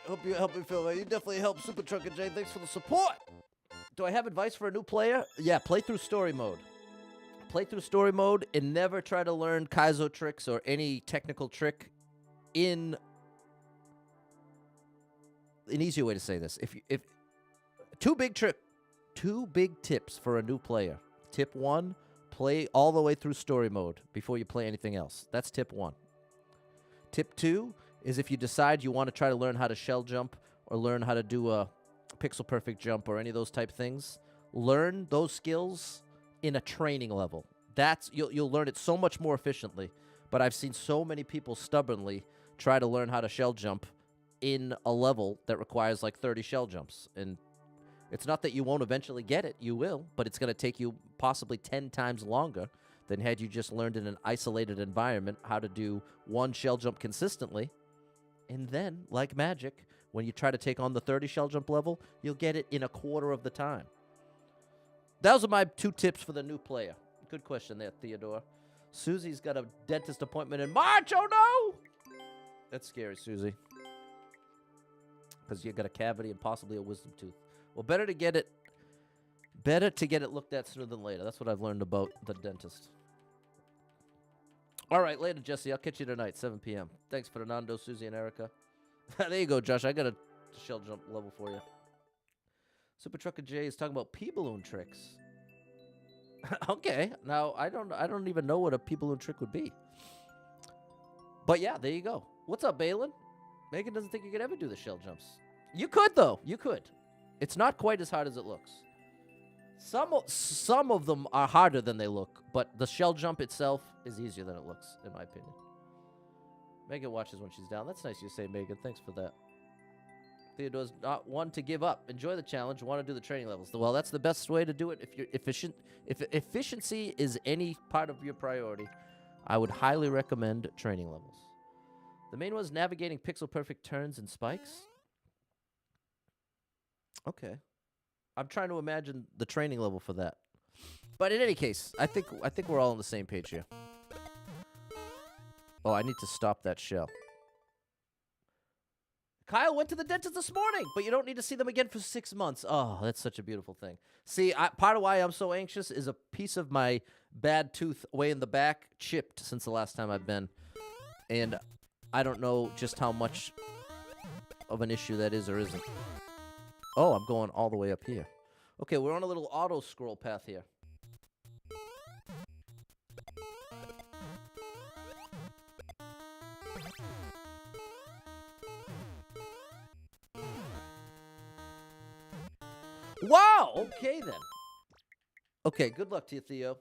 Hope you help me, Phil. You definitely help Super Trucker J. Thanks for the support. Do I have advice for a new player? Yeah, play through story mode. Play through story mode and never try to learn Kaizo tricks or any technical trick in an easier way to say this. If two big tips for a new player. Tip 1, play all the way through story mode before you play anything else. That's tip 1. Tip 2 is if you decide you want to try to learn how to shell jump or learn how to do a pixel perfect jump or any of those type things, learn those skills in a training level. That's you'll learn it so much more efficiently. But I've seen so many people stubbornly try to learn how to shell jump in a level that requires like 30 shell jumps. And it's not that you won't eventually get it, you will, but it's going to take you possibly 10 times longer than had you just learned in an isolated environment how to do one shell jump consistently. And then, like magic, when you try to take on the 30 shell jump level, you'll get it in a quarter of the time. Those are my 2 tips for the new player. Good question there, Theodore. Susie's got a dentist appointment in March. Oh, no! That's scary, Susie. Because you got a cavity and possibly a wisdom tooth. Well, better to get it looked at sooner than later. That's what I've learned about the dentist. All right, later, Jesse. I'll catch you tonight, 7 p.m. Thanks, Fernando, Susie, and Erica. There you go, Josh. I got a shell jump level for you. Super Trucker J is talking about P-balloon tricks. Okay. Now, I don't even know what a P-balloon trick would be. But yeah, there you go. What's up, Balin? Megan doesn't think you could ever do the shell jumps. You could, though. You could. It's not quite as hard as it looks. Some of them are harder than they look, but the shell jump itself is easier than it looks, in my opinion. Megan watches when she's down. That's nice you say, Megan. Thanks for that. Theodore's not one to give up. Enjoy the challenge. Want to do the training levels. Well, that's the best way to do it. If you're efficient, if efficiency is any part of your priority, I would highly recommend training levels. The main one is navigating pixel-perfect turns and spikes. Okay. I'm trying to imagine the training level for that. But in any case, I think we're all on the same page here. Oh, I need to stop that shell. Kyle went to the dentist this morning, but you don't need to see them again for 6 months. Oh, that's such a beautiful thing. See, part of why I'm so anxious is a piece of my bad tooth way in the back chipped since the last time I've been. And I don't know just how much of an issue that is or isn't. Oh, I'm going all the way up here. Okay, we're on a little auto scroll path here. Wow! Okay, then. Okay, good luck to you, Theo.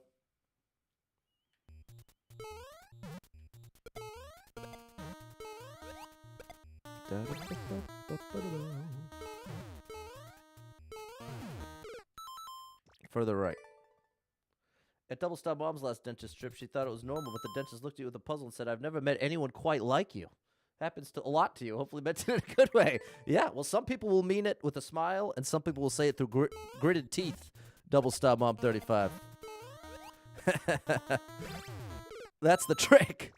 Further right. At Double Star Mom's last dentist trip, she thought it was normal, but the dentist looked at you with a puzzle and said, I've never met anyone quite like you. Happens to a lot to you. Hopefully meant it in a good way. Yeah, well, some people will mean it with a smile, and some people will say it through gritted teeth. Double Star Mom 35. That's the trick.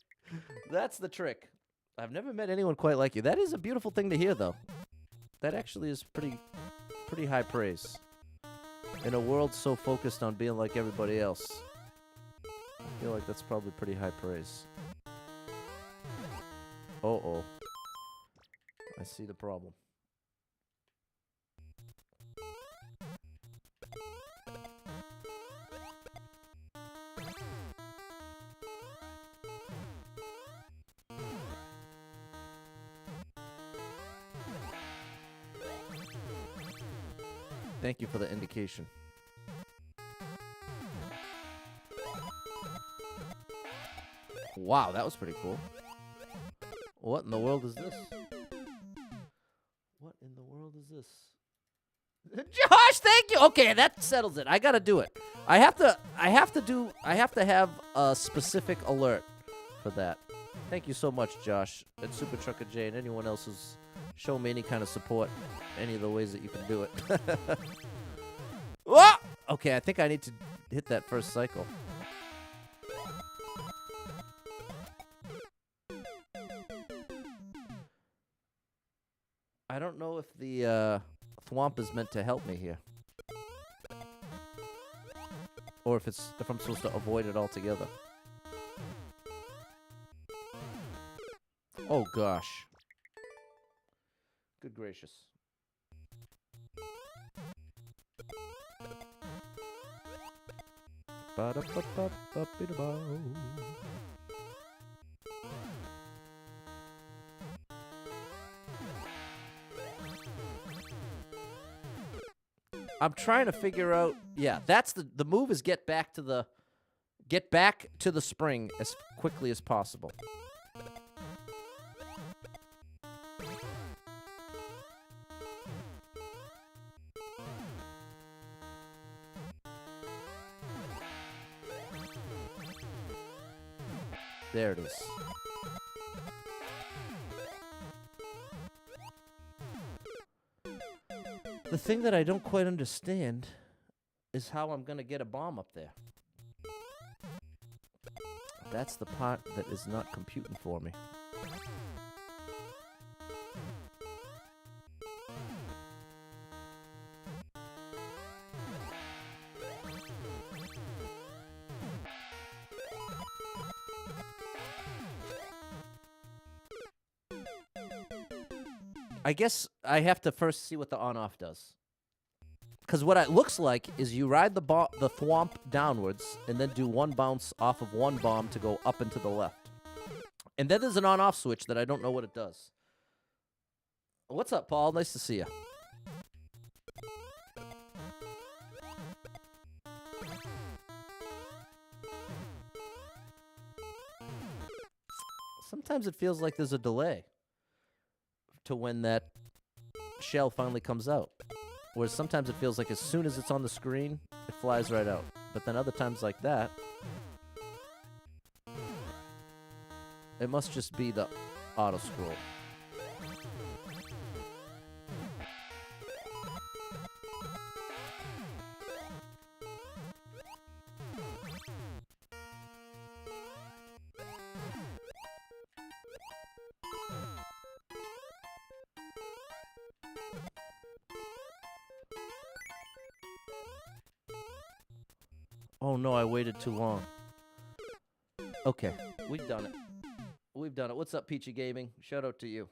That's the trick. I've never met anyone quite like you. That is a beautiful thing to hear, though. That actually is pretty high praise. In a world so focused on being like everybody else, I feel like that's probably pretty high praise. Uh-oh. I see the problem. Thank you for the indication. Wow, that was pretty cool. What in the world is this? What in the world is this? Josh, thank you. Okay, that settles it. I gotta do it. I have to have a specific alert for that. Thank you so much, Josh, and Super Trucker J, and anyone else who's shown me any kind of support, any of the ways that you can do it. Whoa! Okay, I think I need to hit that first cycle. I don't know if the thwomp is meant to help me here, or if I'm supposed to avoid it altogether. Oh gosh! Good gracious! Ba-da-ba-ba-ba-ba-ba. I'm trying to figure out. Yeah, that's the move is get back to the spring as quickly as possible. There it is. The thing that I don't quite understand is how I'm going to get a bomb up there. That's the part that is not computing for me. I guess I have to first see what the on-off does. Because what it looks like is you ride the thwomp downwards and then do one bounce off of one bomb to go up and to the left. And then there's an on-off switch that I don't know what it does. What's up, Paul? Nice to see you. Sometimes it feels like there's a delay to when that shell finally comes out. Whereas sometimes it feels like as soon as it's on the screen, it flies right out. But then other times like that, it must just be the auto scroll. Oh no, I waited too long. Okay, we've done it. We've done it. What's up, Peachy Gaming? Shout out to you.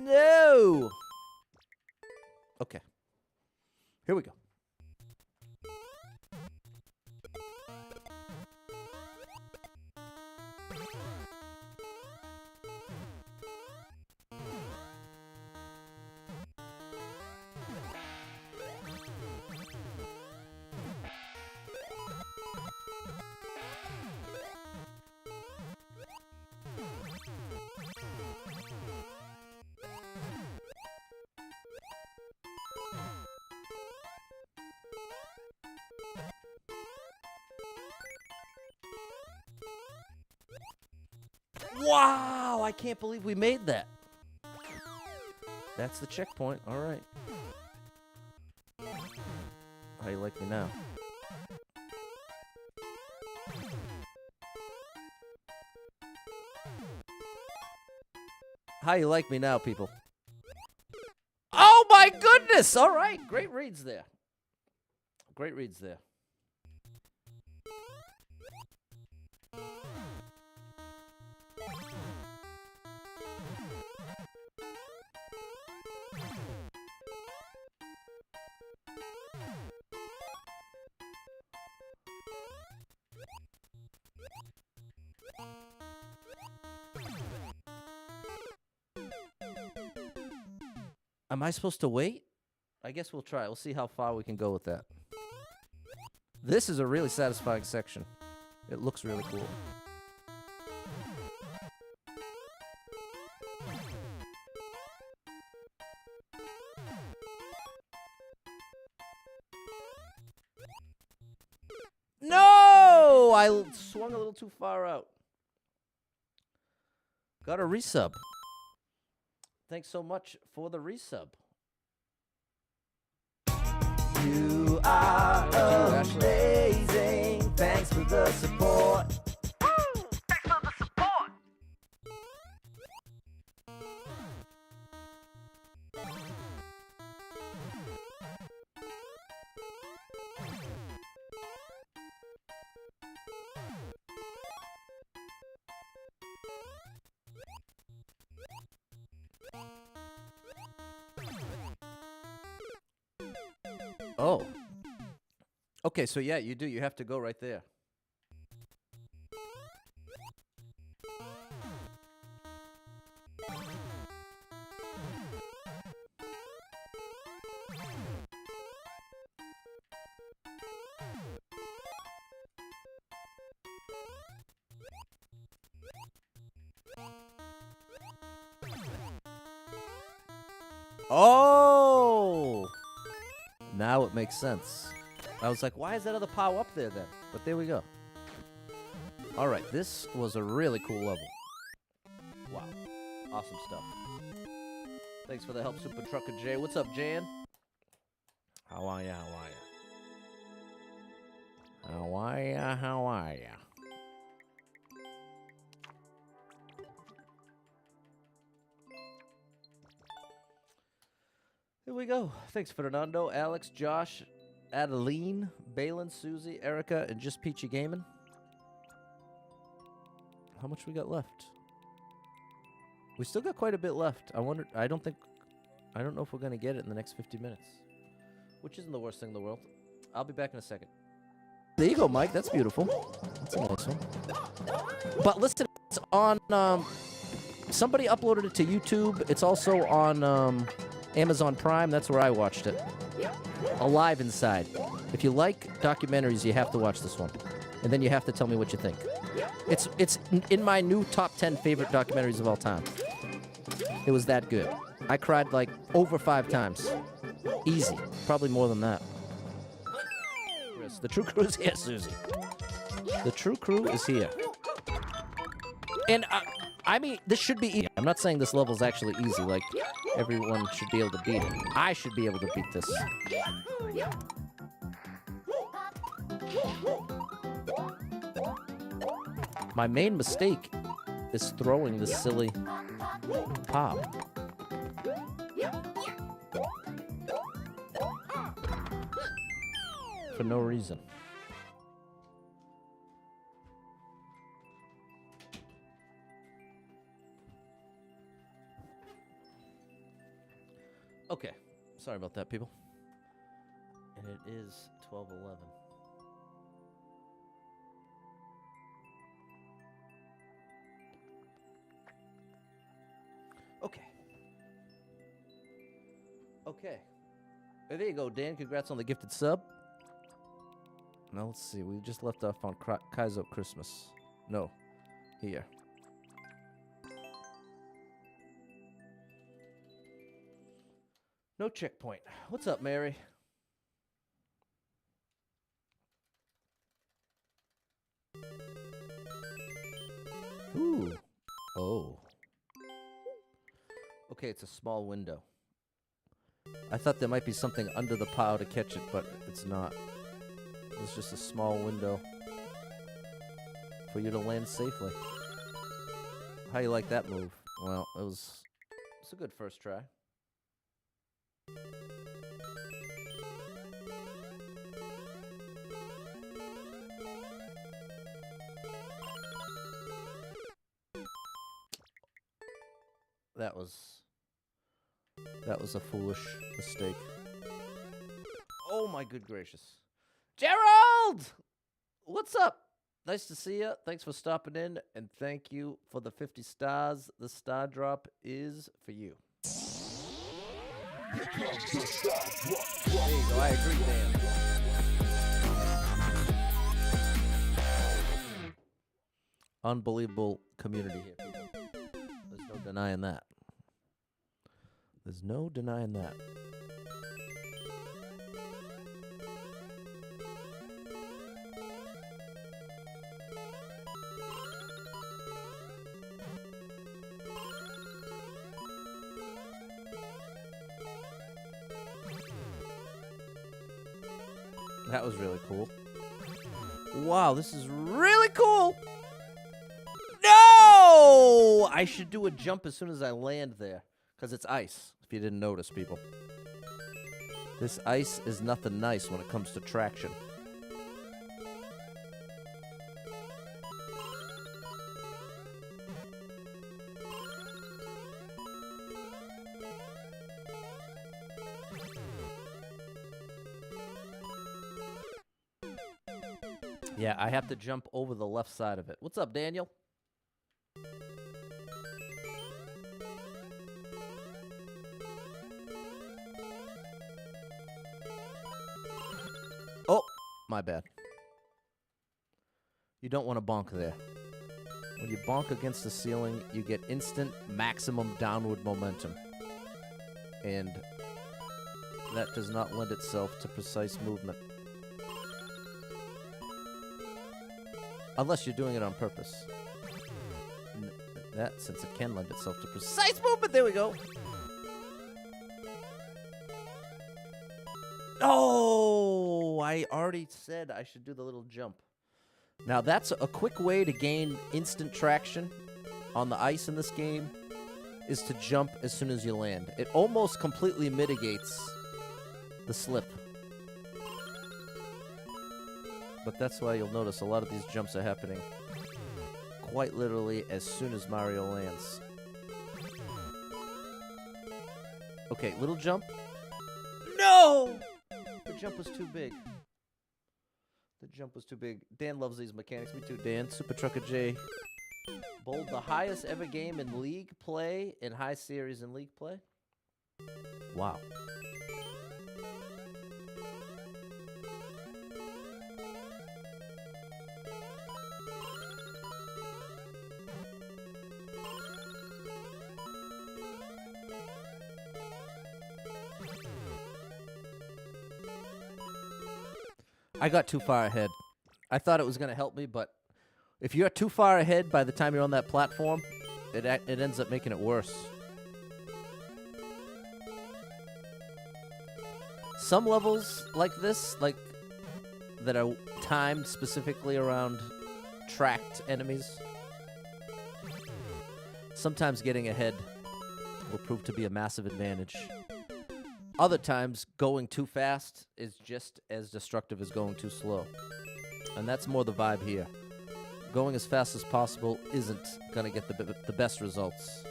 No! Okay. Here we go. Wow, I can't believe we made that. That's the checkpoint. All right. How you like me now? How you like me now, people? Oh my goodness! All right, great reads there. Great reads there. Am I supposed to wait? I guess we'll try. We'll see how far we can go with that. This is a really satisfying section. It looks really cool. No! I swung a little too far out. Got a resub. Thanks so much for the resub. You are amazing. Thanks for the support. Woo! Thanks for the support. Oh. Okay, so yeah, you do. You have to go right there. Oh! Now it makes sense. I was like, why is that other POW up there then? But there we go. All right, this was a really cool level. Wow. Awesome stuff. Thanks for the help, Super Trucker Jay. What's up, Jan? How are ya? How are ya? How are ya? How are ya? Here we go. Thanks, Fernando, Alex, Josh, Adeline, Balin, Susie, Erica, and Just Peachy Gaming. How much we got left? We still got quite a bit left. I wonder. I don't know if we're gonna get it in the next 50 minutes, which isn't the worst thing in the world. I'll be back in a second. There you go, Mike. That's beautiful. That's a nice one. But listen, it's on Somebody uploaded it to YouTube. It's also on Amazon Prime. That's where I watched it. Alive Inside. If you like documentaries, you have to watch this one. And then you have to tell me what you think. It's in my new top 10 favorite documentaries of all time. It was that good. I cried like over 5 times. Easy. Probably more than that. Chris, the True Crew is here, Susie. The True Crew is here. And I mean, this should be easy. I'm not saying this level's actually easy. Like, everyone should be able to beat it. I should be able to beat this. My main mistake is throwing this silly pop. For no reason. Okay. Sorry about that, people. And it is 12:11. Okay. Okay. Hey, there you go, Dan. Congrats on the gifted sub. Now, let's see. We just left off on Kaizo Christmas. No. Here. No checkpoint. What's up, Mary? Ooh. Oh. Okay, it's a small window. I thought there might be something under the pile to catch it, but it's not. It's just a small window for you to land safely. How you like that move? Well, it's a good first try. That was a foolish mistake. Oh my good gracious. Gerald! What's up? Nice to see you. Thanks for stopping in, and thank you for the 50 stars. The star drop is for you. There you go. I agree, Dan. Unbelievable community here, people. There's no denying that. There's no denying that. That was really cool. Wow, this is really cool. No! I should do a jump as soon as I land there, because it's ice, if you didn't notice, people. This ice is nothing nice when it comes to traction. Yeah, I have to jump over the left side of it. What's up, Daniel? Oh, my bad. You don't want to bonk there. When you bonk against the ceiling, you get instant maximum downward momentum. And that does not lend itself to precise movement. Unless you're doing it on purpose. That, since it can lend itself to precise movement, there we go. Oh, I already said I should do the little jump. Now, that's a quick way to gain instant traction on the ice in this game, is to jump as soon as you land. It almost completely mitigates the slip. But that's why you'll notice a lot of these jumps are happening quite literally as soon as Mario lands. Okay, little jump. No! The jump was too big. The jump was too big. Dan loves these mechanics. Me too, Dan. Super Trucker J Bowled the highest ever game in league play, in high series in league play. Wow. I got too far ahead. I thought it was going to help me, but if you're too far ahead by the time you're on that platform, it ends up making it worse. Some levels like this, like that are timed specifically around tracked enemies, sometimes getting ahead will prove to be a massive advantage. Other times, going too fast is just as destructive as going too slow. And that's more the vibe here. Going as fast as possible isn't going to get the best results.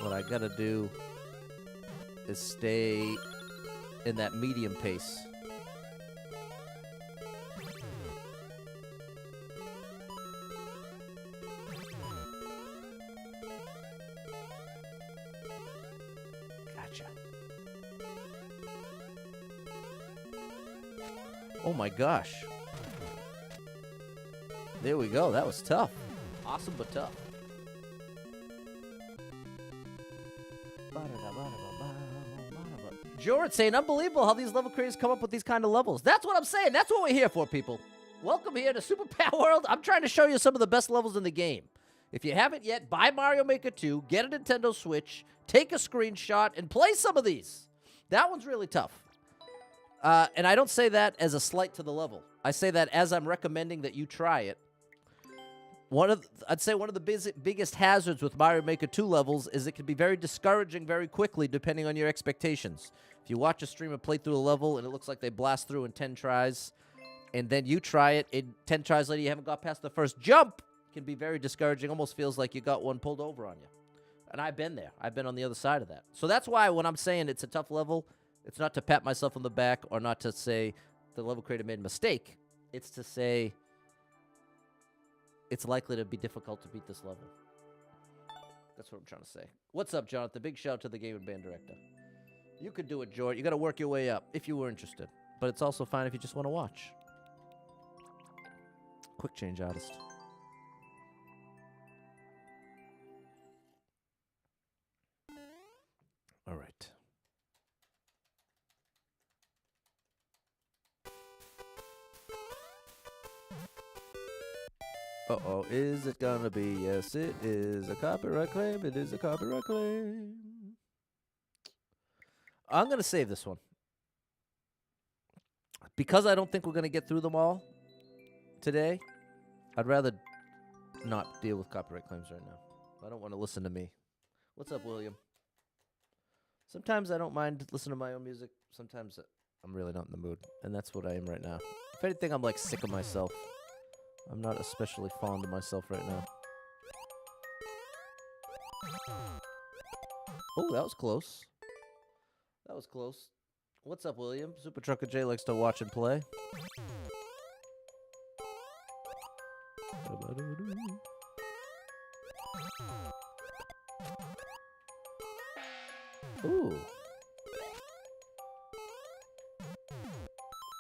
What I got to do is stay in that medium pace. Gotcha. Oh my gosh. There we go. That was tough. Awesome, but tough. Jordan saying, unbelievable how these level creators come up with these kind of levels. That's what I'm saying. That's what we're here for, people. Welcome here to Super Power World. I'm trying to show you some of the best levels in the game. If you haven't yet, buy Mario Maker 2, get a Nintendo Switch, take a screenshot, and play some of these. That one's really tough. And I don't say that as a slight to the level. I say that as I'm recommending that you try it. I'd say one of the biggest hazards with Mario Maker 2 levels is it can be very discouraging very quickly depending on your expectations. If you watch a streamer play through a level and it looks like they blast through in 10 tries, and then you try it, in 10 tries later you haven't got past the first jump, it can be very discouraging. Almost feels like you got one pulled over on you. And I've been there. I've been on the other side of that. So that's why when I'm saying it's a tough level, it's not to pat myself on the back or not to say the level creator made a mistake. It's to say it's likely to be difficult to beat this level. That's what I'm trying to say. What's up, Jonathan? Big shout out to the Game and Band Director. You could do it, Jordan. You got to work your way up if you were interested. But it's also fine if you just want to watch. Quick change artist. All right. Uh-oh, is it gonna be? Yes, it is a copyright claim. It is a copyright claim. I'm gonna save this one. Because I don't think we're gonna get through them all today, I'd rather not deal with copyright claims right now. I don't want to listen to me. What's up, William? Sometimes I don't mind listening to my own music. Sometimes I'm really not in the mood. And that's what I am right now. If anything, I'm like sick of myself. I'm not especially fond of myself right now. Oh, that was close. That was close. What's up, William? Super Trucker J likes to watch and play. Ooh.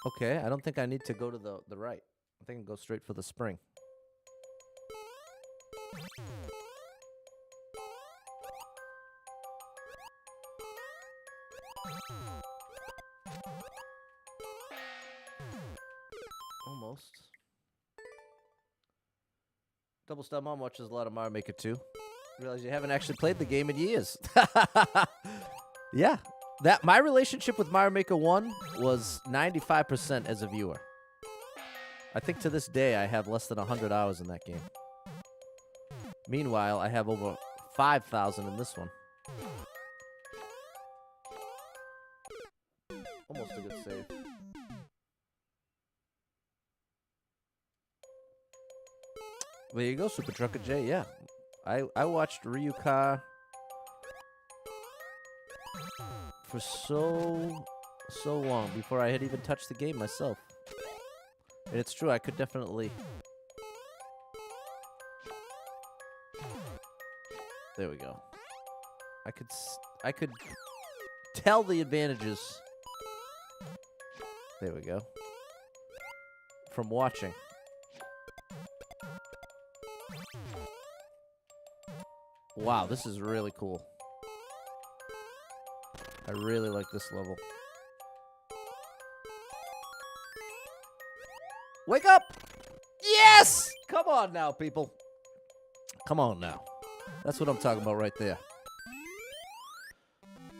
Okay, I don't think I need to go to the right. I think I can go straight for the spring. Almost. Double Star Mom watches a lot of Mario Maker 2. Realize you haven't actually played the game in years. Yeah. My relationship with Mario Maker 1 was 95% as a viewer. I think to this day I have less than 100 hours in that game. Meanwhile, I have over 5,000 in this one. Almost a good save. There you go, Super Trucker J. Yeah, I watched Ryuka for so long before I had even touched the game myself. And it's true, I could definitely There we go. I could tell the advantages. There we go. From watching. Wow, this is really cool. I really like this level. Wake up! Yes! Come on now, people. Come on now. That's what I'm talking about right there.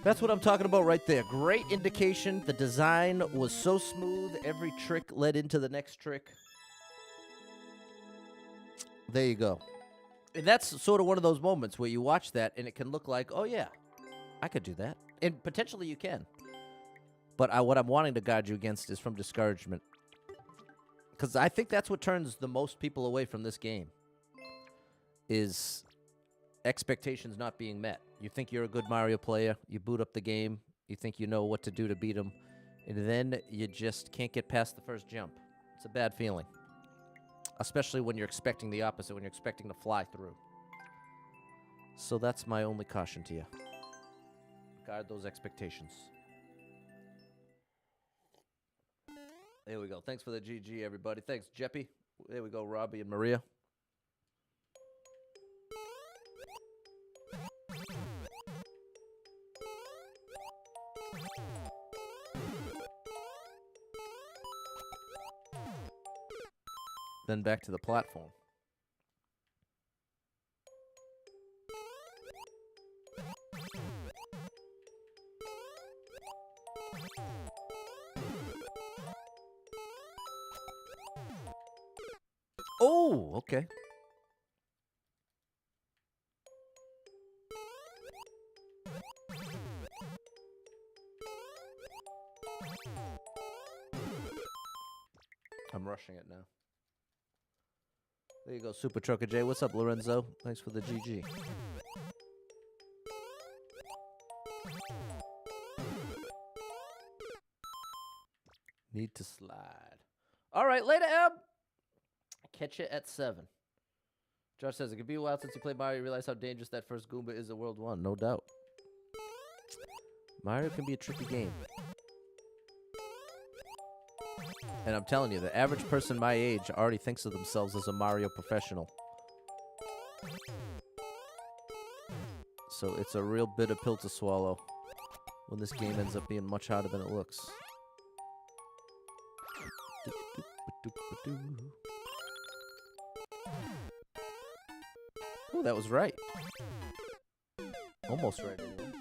That's what I'm talking about right there. Great indication. The design was so smooth. Every trick led into the next trick. There you go. And that's sort of one of those moments where you watch that and it can look like, oh, yeah, I could do that. And potentially you can. But what I'm wanting to guard you against is from discouragement. Because I think that's what turns the most people away from this game. Is expectations not being met. You think you're a good Mario player. You boot up the game. You think you know what to do to beat him. And then you just can't get past the first jump. It's a bad feeling. Especially when you're expecting the opposite, when you're expecting to fly through. So that's my only caution to you. Guard those expectations. There we go. Thanks for the GG, everybody. Thanks, Jeppy. There we go, Robbie and Maria. Then back to the platform. Oh, okay. I'm rushing it now. There you go, Super Trucker J. What's up, Lorenzo? Thanks for the GG. Need to slide. All right, later, Eb. Catch you at 7. Josh says, it could be a while since you played Mario. You realize how dangerous that first Goomba is at World 1. No doubt. Mario can be a tricky game. And I'm telling you, the average person my age already thinks of themselves as a Mario professional. So it's a real bitter pill to swallow when this game ends up being much harder than it looks. Oh, that was right. Almost right. Anyway.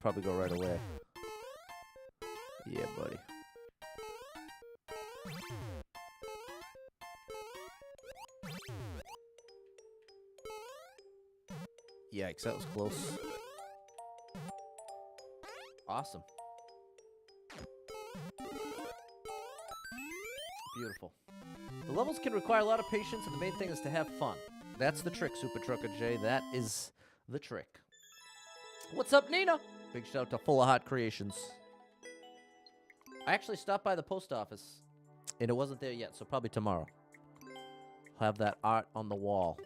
Probably go right away. Yeah, buddy. Yikes, that was close. Awesome. Beautiful. The levels can require a lot of patience, and the main thing is to have fun. That's the trick, Super Trucker J. That is the trick. What's up, Nina? Big shout out to Full of Hot Creations. I actually stopped by the post office, and it wasn't there yet, so probably tomorrow. I'll have that art on the wall.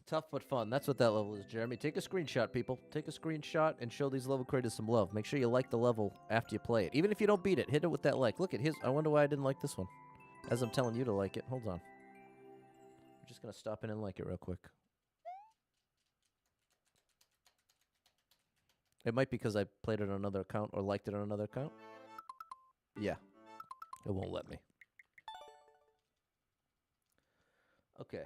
Tough but fun. That's what that level is, Jeremy. Take a screenshot, people. Take a screenshot and show these level creators some love. Make sure you like the level after you play it. Even if you don't beat it, hit it with that like. Look at his. I wonder why I didn't like this one. As I'm telling you to like it. Hold on. I'm just going to stop in and like it real quick. It might be because I played it on another account or liked it on another account. Yeah. It won't let me. Okay.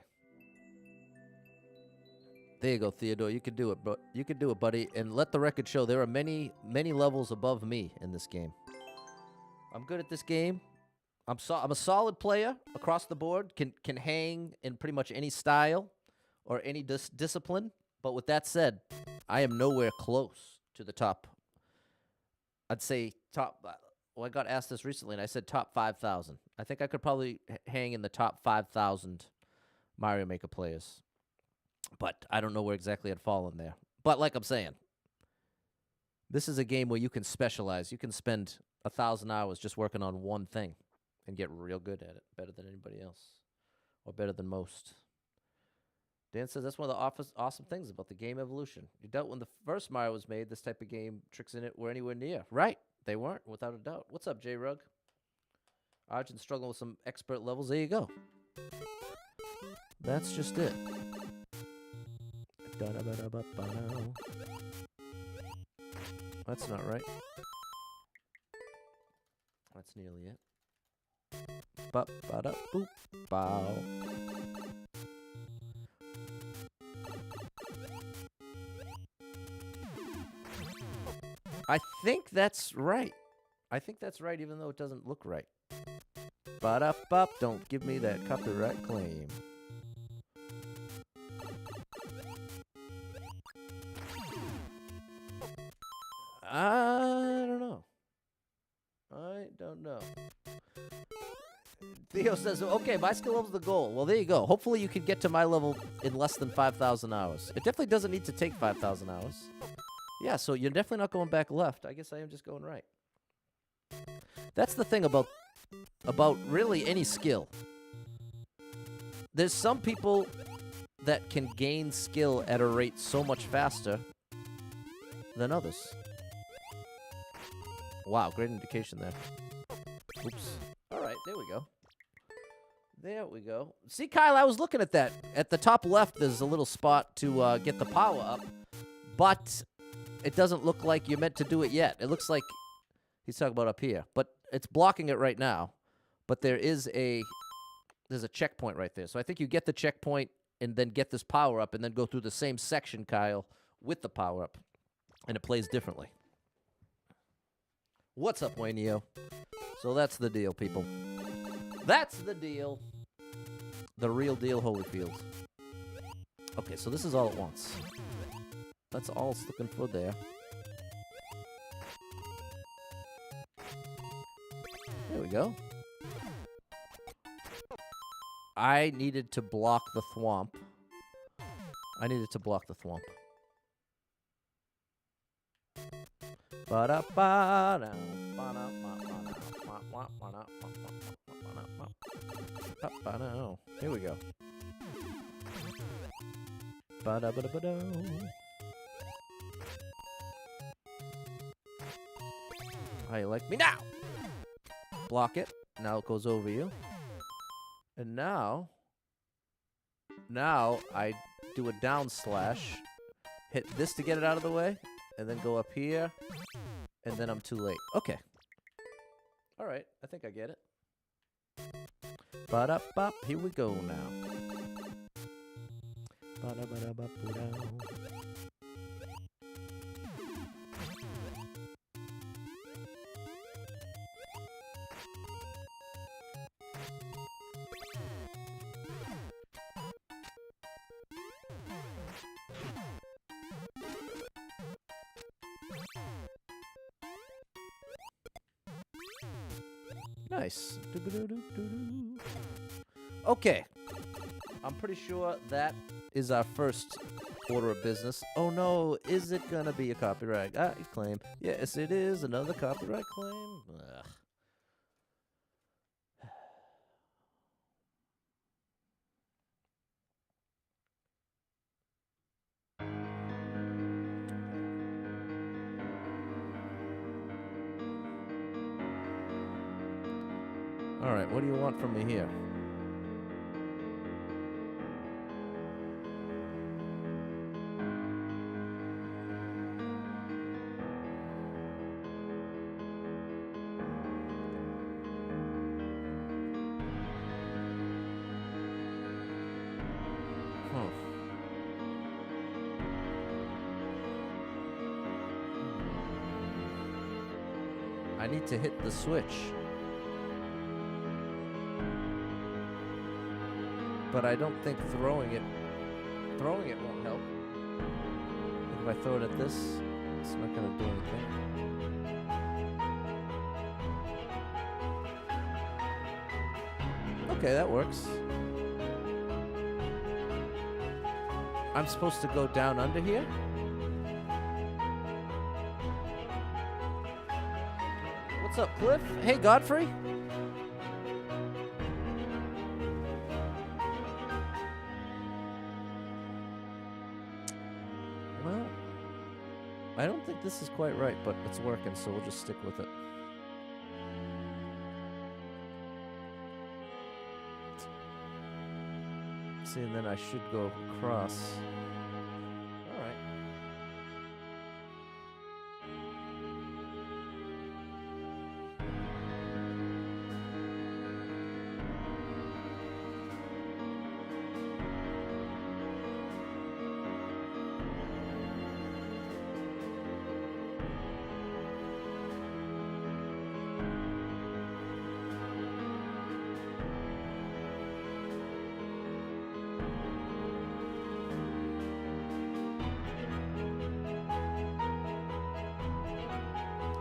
There you go, Theodore. You can do it, but you can do it, buddy. And let the record show there are many, many levels above me in this game. I'm good at this game. I'm a solid player across the board. Can hang in pretty much any style or any discipline. But with that said, I am nowhere close to the top. I'd say top. Well, I got asked this recently, and I said top 5,000. I think I could probably hang in the top 5,000 Mario Maker players. But I don't know where exactly I'd fall in there. But like I'm saying, This is a game where you can specialize. You can spend 1,000 hours just working on one thing and get real good at it, better than anybody else, or better than most. Dan says that's one of the awesome things about the game evolution. You doubt when the first Mario was made, this type of game tricks in it were anywhere near. Right. They weren't, without a doubt. What's up, J-Rug? Arjun's struggling with some expert levels. There you go. That's just it. That's not right. That's nearly it. Ba-ba-da-boop, bow. I think that's right. I think that's right, even though it doesn't look right. Ba-da-bop, don't give me that copyright claim. I don't know. I don't know. Theo says, okay, my skill level's the goal. Well, there you go. Hopefully you can get to my level in less than 5,000 hours. It definitely doesn't need to take 5,000 hours. Yeah, so you're definitely not going back left. I guess I am just going right. That's the thing about really any skill. There's some people that can gain skill at a rate so much faster than others. Wow, great indication there. Oops. All right, there we go. There we go. See, Kyle, I was looking at that. At the top left, there's a little spot to get the power up, but it doesn't look like you're meant to do it yet. It looks like he's talking about up here, but it's blocking it right now. But there's a checkpoint right there. So I think you get the checkpoint and then get this power up and then go through the same section, Kyle, with the power up, and it plays differently. What's up, Wayneo? So that's the deal, people. That's the deal. The real deal, Holyfield. Okay, so this is all at once. That's all it's looking for there. There we go. I needed to block the thwomp. Ba-da-ba-da, ba-da-ba-da. Here we go. Ba-da-ba-da-ba-da. How you like me now? Block it. Now it goes over you. And now I do a down slash. Hit this to get it out of the way. And then go up here. And then I'm too late. Okay. All right. I think I get it. Ba-da-bop. Here we go now. Ba-da-ba-da-ba-ba-da. Nice. Okay. I'm pretty sure that is our first order of business. Oh no, is it gonna be a copyright claim? Yes, it is. Another copyright claim. Ugh. All right, what do you want from me here? I need to hit the switch. But I don't think throwing it won't help. If I throw it at this, it's not gonna do anything. Okay, that works. I'm supposed to go down under here? What's up, Cliff? Hey, Godfrey. Well, I don't think this is quite right, but it's working, so we'll just stick with it. See, and then I should go across. All right.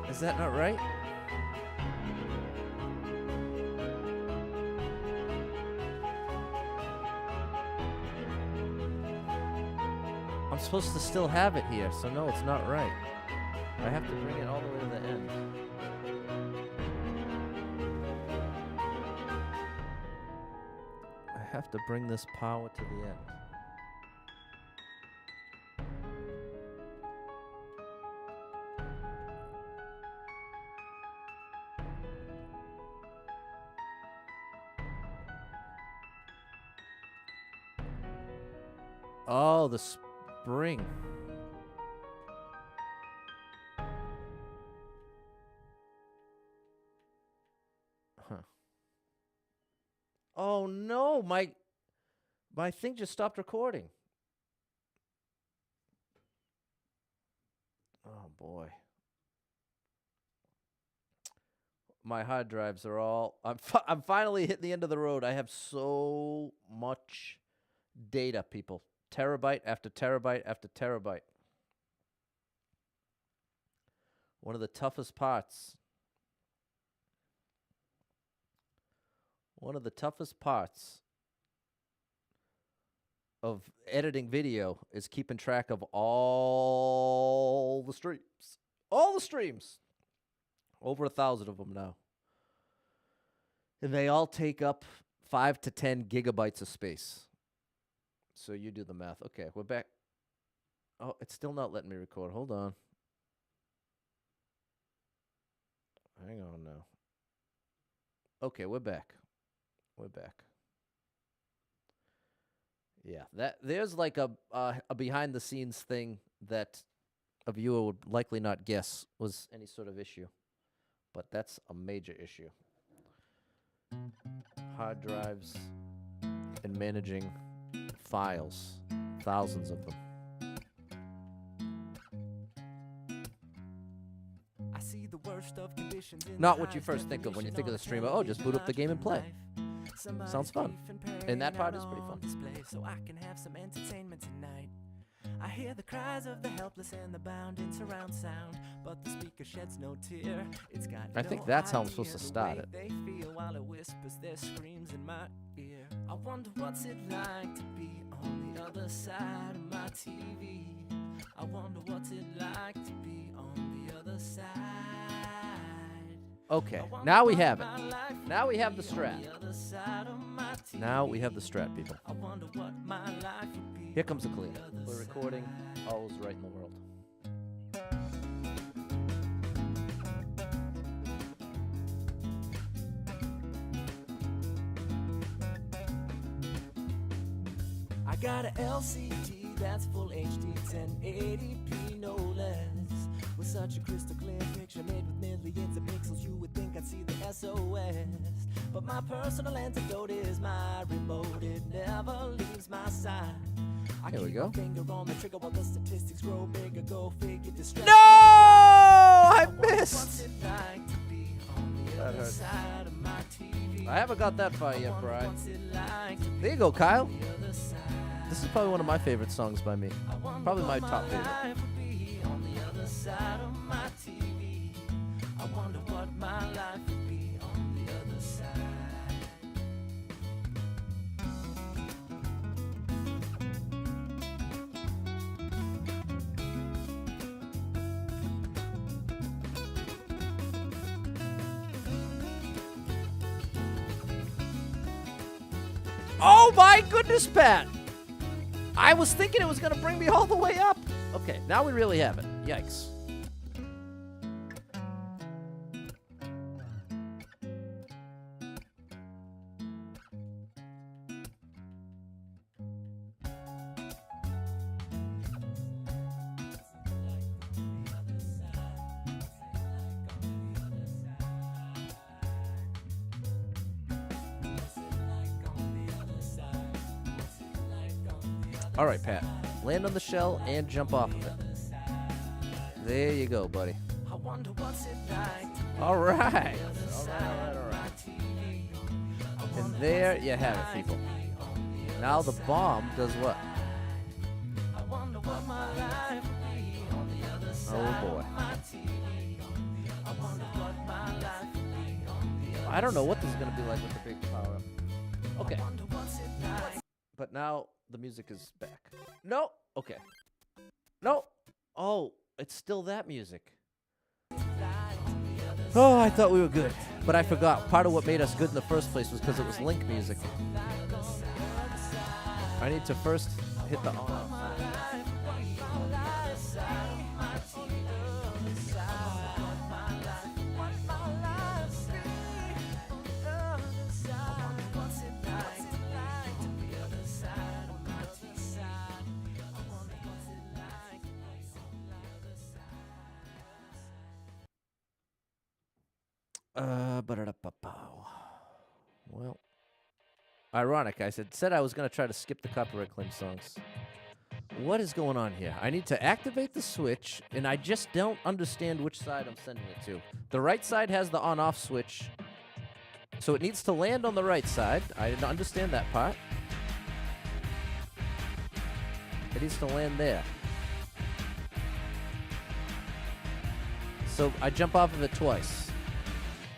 Is that not right? I'm supposed to still have it here, so no, it's not right. I have to bring it all the way to the end. I have to bring this power to the end. Oh, the spring. Huh. Oh no, my thing just stopped recording. Oh boy. My hard drives are all I'm finally hitting the end of the road. I have so much data, people. Terabyte after terabyte after terabyte. One of the toughest parts. One of the toughest parts of editing video is keeping track of all the streams. All the streams. Over 1,000 of them now. And they all take up 5 to 10 gigabytes of space. So you do the math. Okay, we're back. Oh, it's still not letting me record. Hold on. Hang on now. Okay, we're back. We're back. Yeah, there's like a behind the scenes thing that a viewer would likely not guess was any sort of issue. But that's a major issue. Hard drives and managing files, thousands of them. I see the worst of conditions in Not the what you highest first think of when you think of the definition streamer. Oh, just boot up the game and play. Somebody's Sounds fun. beefing, And that praying part out is pretty fun. on display so I can have some entertainment tonight. I hear the cries of the helpless and the bound in surround sound, but the speaker sheds no tear. It's got I no think that's how I'm idea supposed to the start way it. They feel while it whispers their screams in my ear. I wonder what's it like to be on the other side of my TV. I wonder what's it like to be on the other side. Okay, I wonder now we what have it. my life would Now we have be the on strat. the other side of my TV. Now we have the strat, people. I wonder what my life would be. Here comes the on clean. other We're recording. side. All's right in the world. I got a LCD that's full HD 1080p no less. With such a crystal clear picture made with millions of pixels, you would think I'd see the SOS. But my personal antidote is my remote. It never leaves my side. I Here we keep go. my finger on the trigger while the statistics grow bigger. Go figure, distress. No! I wonder what's missed! it like to be on the That other hurts. side of my TV. I haven't got that far yet, Wonder Brian. what's it like to There you go, Kyle. be on the other side. This is probably one of my favorite songs by me. I wonder Probably my what top favorite. life would be on the other side of my TV. I wonder what my life would be on the other side. Oh my goodness, Pat! I was thinking it was going to bring me all the way up. Okay, now we really have it. Yikes. All right, Pat. Land on the shell and jump off of it. There you go, buddy. All right. And there you have it, people. Now the bomb does what? Oh, boy. I don't know what this is going to be like with the big power up. Okay. But now the music is back. No. Okay. No. Oh, it's still that music. Oh, I thought we were good. But I forgot. Part of what made us good in the first place was because it was Link music. I need to first hit the on. Well, ironic. I said I was going to try to skip the copyright claim songs. What is going on here? I need to activate the switch, and I just don't understand which side I'm sending it to. The right side has the on-off switch, so it needs to land on the right side. I didn't understand that part. It needs to land there. So I jump off of it twice.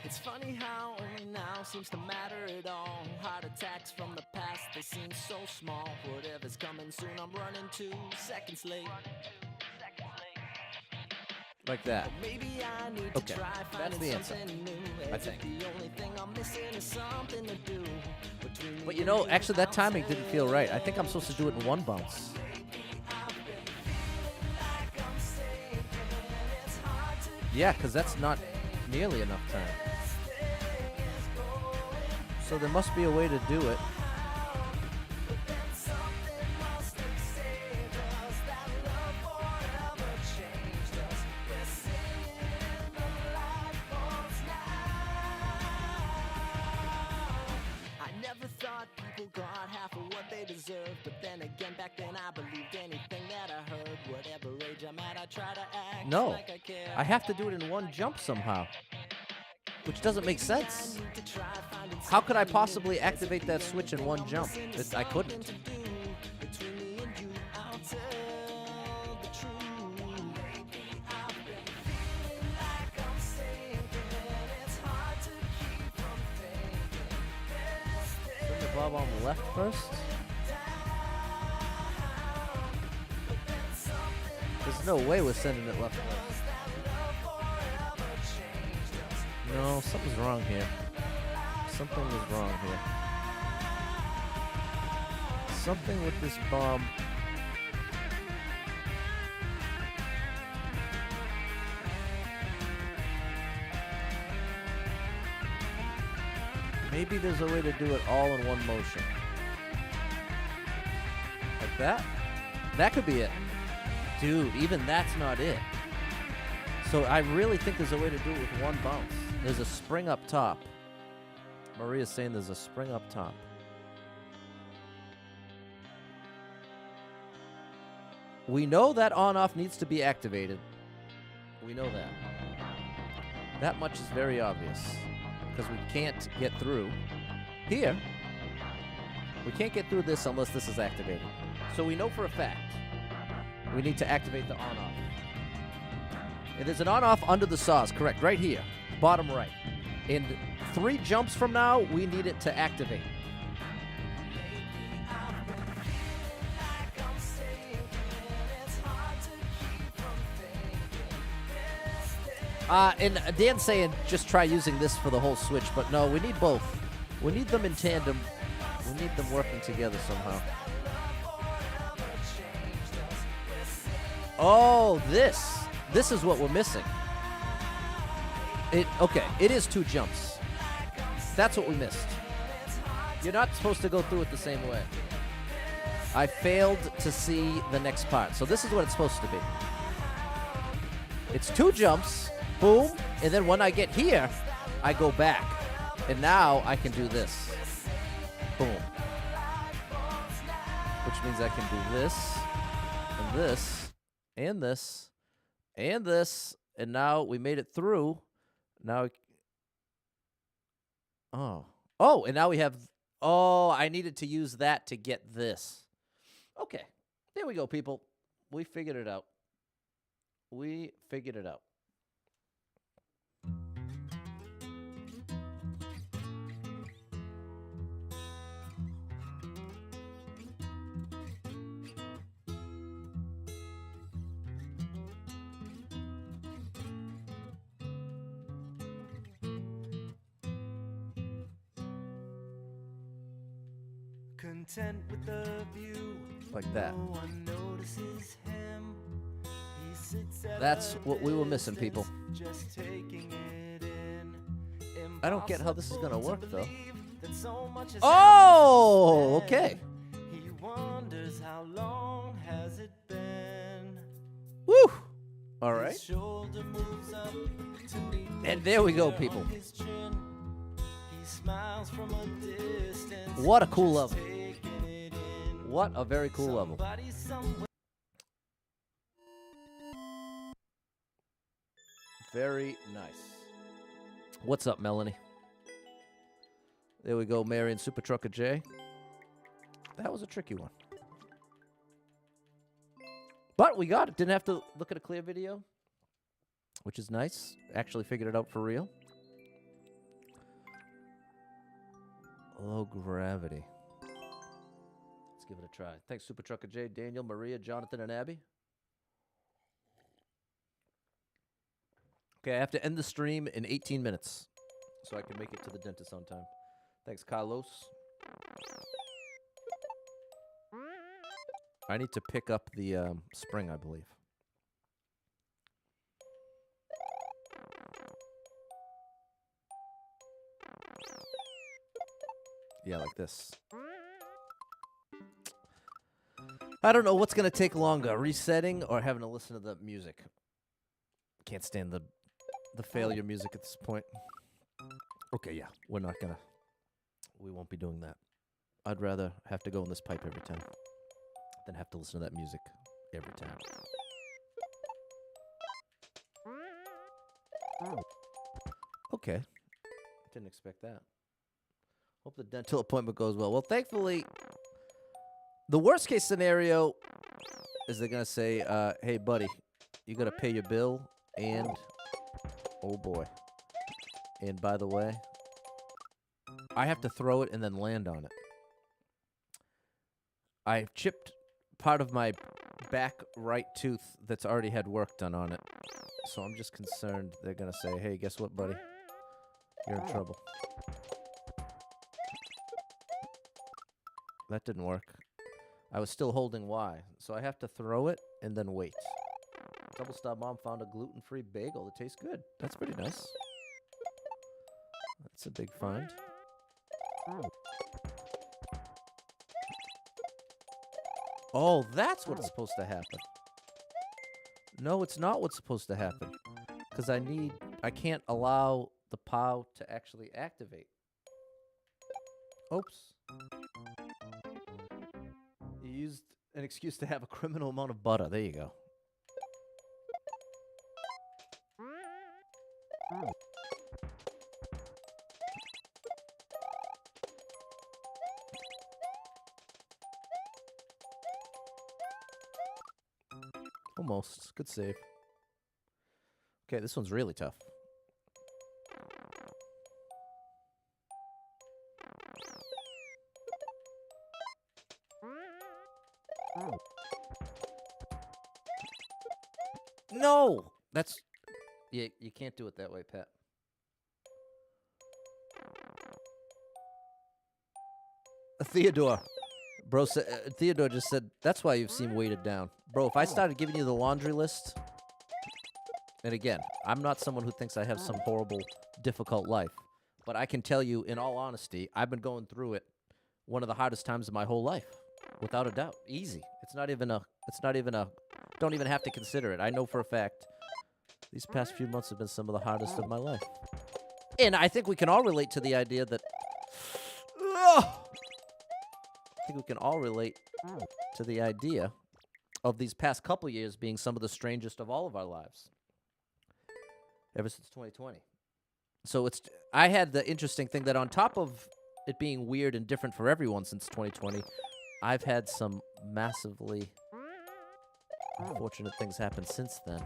It's funny how only now seems to matter at all. Heart attacks from the past, they seem so small. Whatever's coming soon, I'm running 2 seconds late. Like that. Maybe I need Okay, to try that's finding the answer, something new. I As if think. the only thing I'm missing is something to do. Between But me you know, and actually that I'm timing didn't feel saying, right. I think I'm supposed to do it in one bounce. Yeah, because that's not nearly enough time. So there must be a way to do it. I never thought people got half of what they deserve, but then again, back then I believed anything that I heard. Whatever age I'm at, I try to act No, like I care. I have to do it in one jump somehow, which doesn't make sense. How could I possibly activate that switch in one jump? I couldn't. Turn the bob on the left first. There's no way we're sending it left first. No, something's wrong here. Something is wrong here. Something with this bomb. Maybe there's a way to do it all in one motion. Like that? That could be it. Dude, even that's not it. So I really think there's a way to do it with one bounce. There's a spring up top. Maria's saying there's a spring up top. We know that on-off needs to be activated. We know that. That much is very obvious. Because we can't get through here. We can't get through this unless this is activated. So we know for a fact we need to activate the on-off. And there's an on-off under the saws, correct, right here, bottom right. And 3 jumps from now, we need it to activate. And Dan's saying just try using this for the whole switch, but no, we need both. We need them in tandem We need them working together somehow. Oh, this is what we're missing. Okay, it is 2 jumps. That's what we missed. You're not supposed to go through it the same way. I failed to see the next part. So this is what it's supposed to be. It's 2 jumps, boom, and then when I get here, I go back. And now I can do this. Boom. Which means I can do this, and this, and this, and this, and now we made it through. Now, and now we have, I needed to use that to get this. Okay, there we go, people. We figured it out. We figured it out. Content with the view, Like that. no one notices him. He sits at That's a what we were missing, people. distance, just taking it in. I don't get how this is gonna Impossible to work, though. believe that so much has Oh, happened okay. since then. He wonders how long has it been. Woo! All right. His shoulder moves up to meet And the there we go, tear people. on his chin. He smiles from a distance. What a cool just level. taking it in. What a very cool level. Somebody somewhere. Very nice. What's up, Melanie? There we go, Marion Super Trucker J. That was a tricky one. But we got it. Didn't have to look at a clear video, which is nice. Actually figured it out for real. Low gravity. Let's give it a try. Thanks, Super Trucker J, Daniel, Maria, Jonathan, and Abby. Okay, I have to end the stream in 18 minutes so I can make it to the dentist on time. Thanks, Carlos. I need to pick up the spring, I believe. Yeah, like this. I don't know what's going to take longer, resetting or having to listen to the music. Can't stand the failure music at this point. Okay, yeah, we won't be doing that. I'd rather have to go in this pipe every time than have to listen to that music every time. Okay, didn't expect that. Hope the dental appointment goes well. Well, thankfully, the worst case scenario is they're going to say, hey, buddy, you got to pay your bill and, oh boy. And by the way, I have to throw it and then land on it. I chipped part of my back right tooth that's already had work done on it. So I'm just concerned they're going to say, hey, guess what, buddy? You're in trouble. That didn't work. I was still holding Y, so I have to throw it and then wait. Double Star Mom found a gluten-free bagel that tastes good. That's pretty nice. That's a big find. Oh, that's what's supposed to happen. No, it's not what's supposed to happen. Because I can't allow the POW to actually activate. Oops. You used an excuse to have a criminal amount of butter. There you go. Almost. Good save. Okay, this one's really tough. No! That's... Yeah, you can't do it that way, Pat. Theodore. Bro, Theodore just said, that's why you seem weighted down. Bro, if I started giving you the laundry list, and again, I'm not someone who thinks I have some horrible, difficult life, but I can tell you, in all honesty, I've been going through it one of the hardest times of my whole life, without a doubt. Easy. It's not even a, don't even have to consider it. I know for a fact these past few months have been some of the hardest of my life. And I think we can all relate to the idea that, I think we can all relate to the idea of these past couple years being some of the strangest of all of our lives, ever since 2020. So I had the interesting thing that on top of it being weird and different for everyone since 2020, I've had some massively unfortunate things happen since then.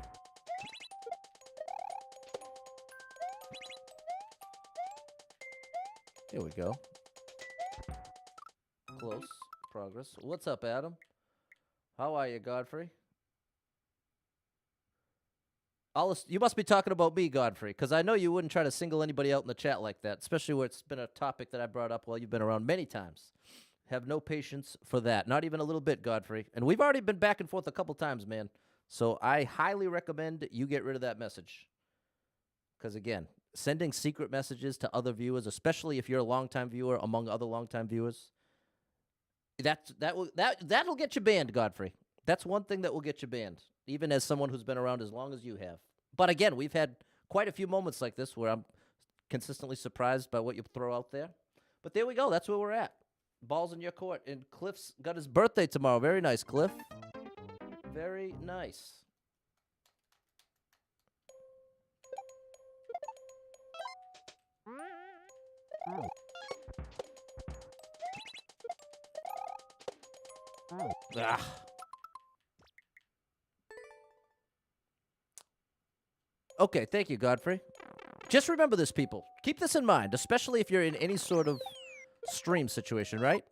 Here we go. Close progress. What's up, Adam? How are you, Godfrey? You must be talking about me, Godfrey, because I know you wouldn't try to single anybody out in the chat like that, especially where it's been a topic that I brought up while you've been around many times. Have no patience for that. Not even a little bit, Godfrey. And we've already been back and forth a couple times, man. So I highly recommend you get rid of that message. Because, again, sending secret messages to other viewers, especially if you're a longtime viewer among other longtime viewers, that'll get you banned, Godfrey. That's one thing that will get you banned, even as someone who's been around as long as you have. But again, we've had quite a few moments like this where I'm consistently surprised by what you throw out there. But there we go. That's where we're at. Ball's in your court. And Cliff's got his birthday tomorrow. Very nice, Cliff. Very nice. Ah. Okay, thank you, Godfrey. Just remember this, people. Keep this in mind, especially if you're in any sort of stream situation, right?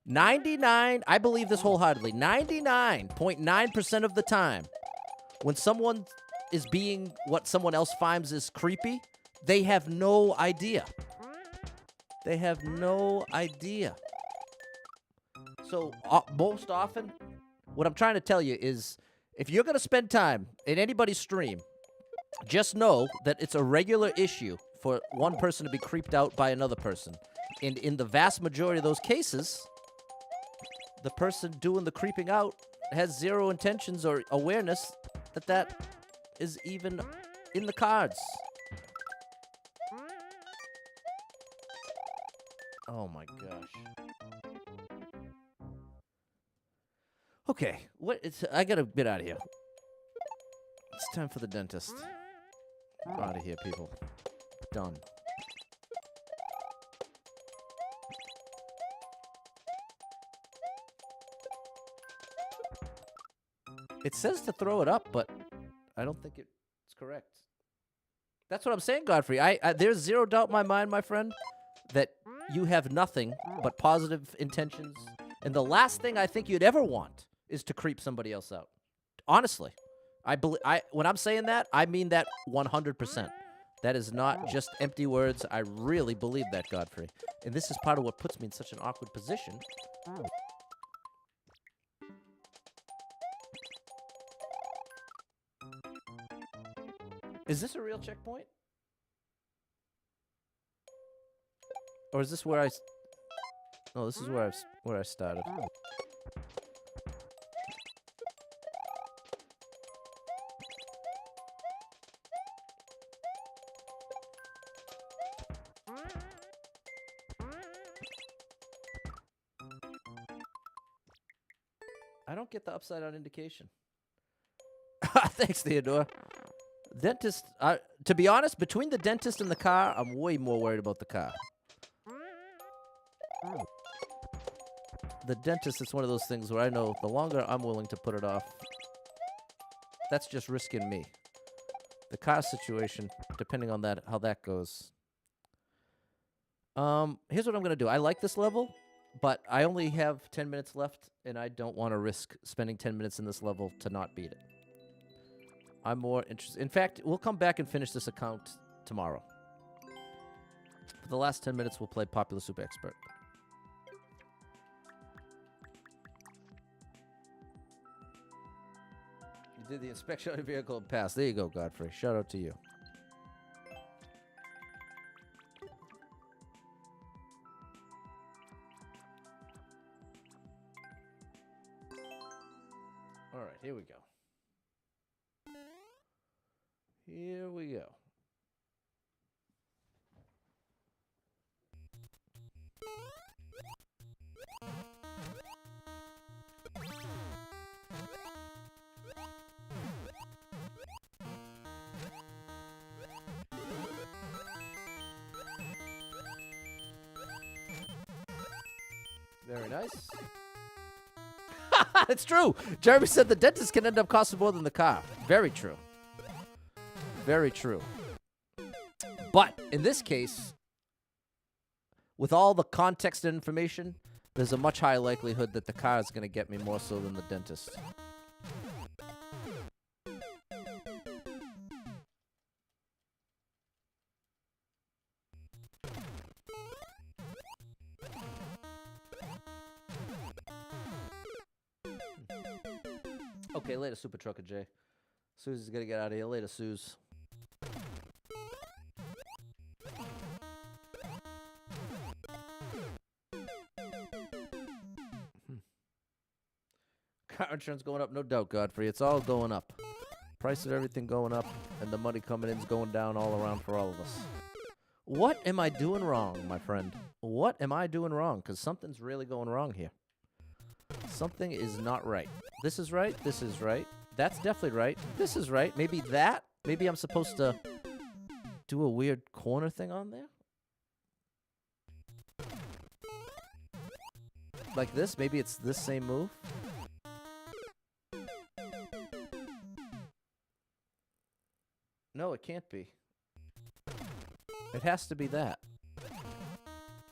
99, I believe this wholeheartedly, 99.9% of the time, when someone is being what someone else finds is creepy, they have no idea. They have no idea. So, most often, what I'm trying to tell you is, if you're going to spend time in anybody's stream, just know that it's a regular issue for one person to be creeped out by another person. And in the vast majority of those cases, the person doing the creeping out has zero intentions or awareness that that is even in the cards. Oh my gosh. Okay, I gotta get out of here. It's time for the dentist. Out of here, people. Done. It says to throw it up, but I don't think it's correct. That's what I'm saying, Godfrey. There's zero doubt in my mind, my friend, that you have nothing but positive intentions. And the last thing I think you'd ever want is to creep somebody else out. Honestly. When I'm saying that, I mean that 100%. That is not just empty words. I really believe that, Godfrey. And this is part of what puts me in such an awkward position. Is this a real checkpoint? Or is this where I... No, this is where I started. I don't get the upside down indication. Thanks, Theodore. Dentist, to be honest, between the dentist and the car, I'm way more worried about the car. The dentist is one of those things where I know the longer I'm willing to put it off, that's just risking me. The car situation, depending on that, how that goes. Here's what I'm going to do. I like this level, but I only have 10 minutes left, and I don't want to risk spending 10 minutes in this level to not beat it. I'm more interested. In fact, we'll come back and finish this account tomorrow. For the last 10 minutes, we'll play Popular Super Expert. You did the inspection on your vehicle and passed. There you go, Godfrey. Shout out to you. All right, here we go. Here we go. Very nice. It's true. Jeremy said the dentist can end up costing more than the car. Very true. Very true. But in this case, with all the context and information, there's a much higher likelihood that the car is going to get me more so than the dentist. Okay, later, Super Trucker Jay. Susie's gonna get out of here. Later, Suze. Car insurance going up, no doubt, Godfrey. It's all going up. Price of everything going up, and the money coming in is going down all around for all of us. What am I doing wrong, my friend? What am I doing wrong? Because something's really going wrong here. Something is not right. This is right. This is right. That's definitely right. This is right. Maybe that. Maybe I'm supposed to do a weird corner thing on there. Like this. Maybe it's this same move. No, it can't be. It has to be that.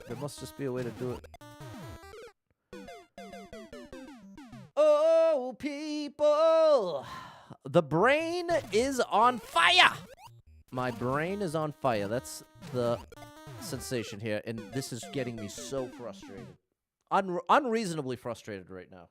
There must just be a way to do it. Oh, people! The brain is on fire! My brain is on fire. That's the sensation here. And this is getting me so frustrated. Unreasonably frustrated right now.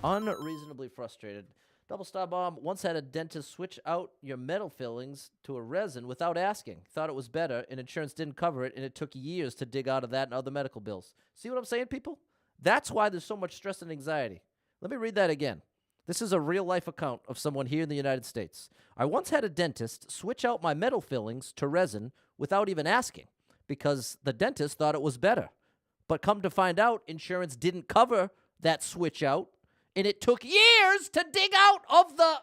Unreasonably frustrated. Double Star Bomb once had a dentist switch out your metal fillings to a resin without asking. Thought it was better, and insurance didn't cover it, and it took years to dig out of that and other medical bills. See what I'm saying, people? That's why there's so much stress and anxiety. Let me read that again. This is a real-life account of someone here in the United States. I once had a dentist switch out my metal fillings to resin without even asking because the dentist thought it was better. But come to find out, insurance didn't cover that switch out, and it took years to dig out of the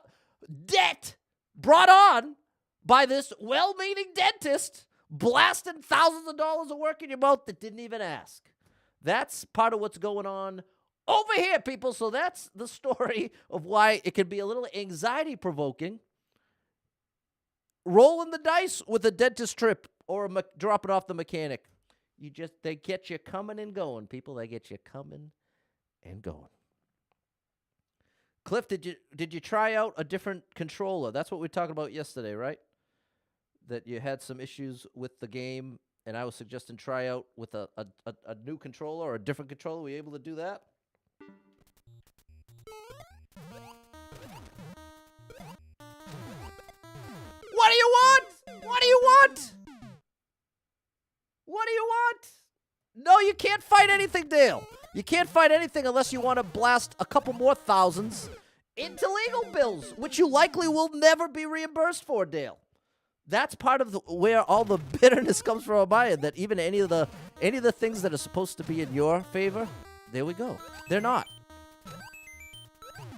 debt brought on by this well-meaning dentist blasting thousands of dollars of work in your mouth that didn't even ask. That's part of what's going on over here, people. So that's the story of why it can be a little anxiety-provoking. Rolling the dice with a dentist trip or dropping off the mechanic. They get you coming and going, people. They get you coming and going. Cliff, did you try out a different controller? That's what we were talking about yesterday, right? That you had some issues with the game, and I was suggesting try out with a new controller or a different controller. Were you able to do that? What do you want? What do you want? What do you want? No, you can't fight anything, Dale. You can't fight anything unless you want to blast a couple more thousands into legal bills, which you likely will never be reimbursed for, Dale. That's part of where all the bitterness comes from on my end, that even any of the things that are supposed to be in your favor, there we go. They're not.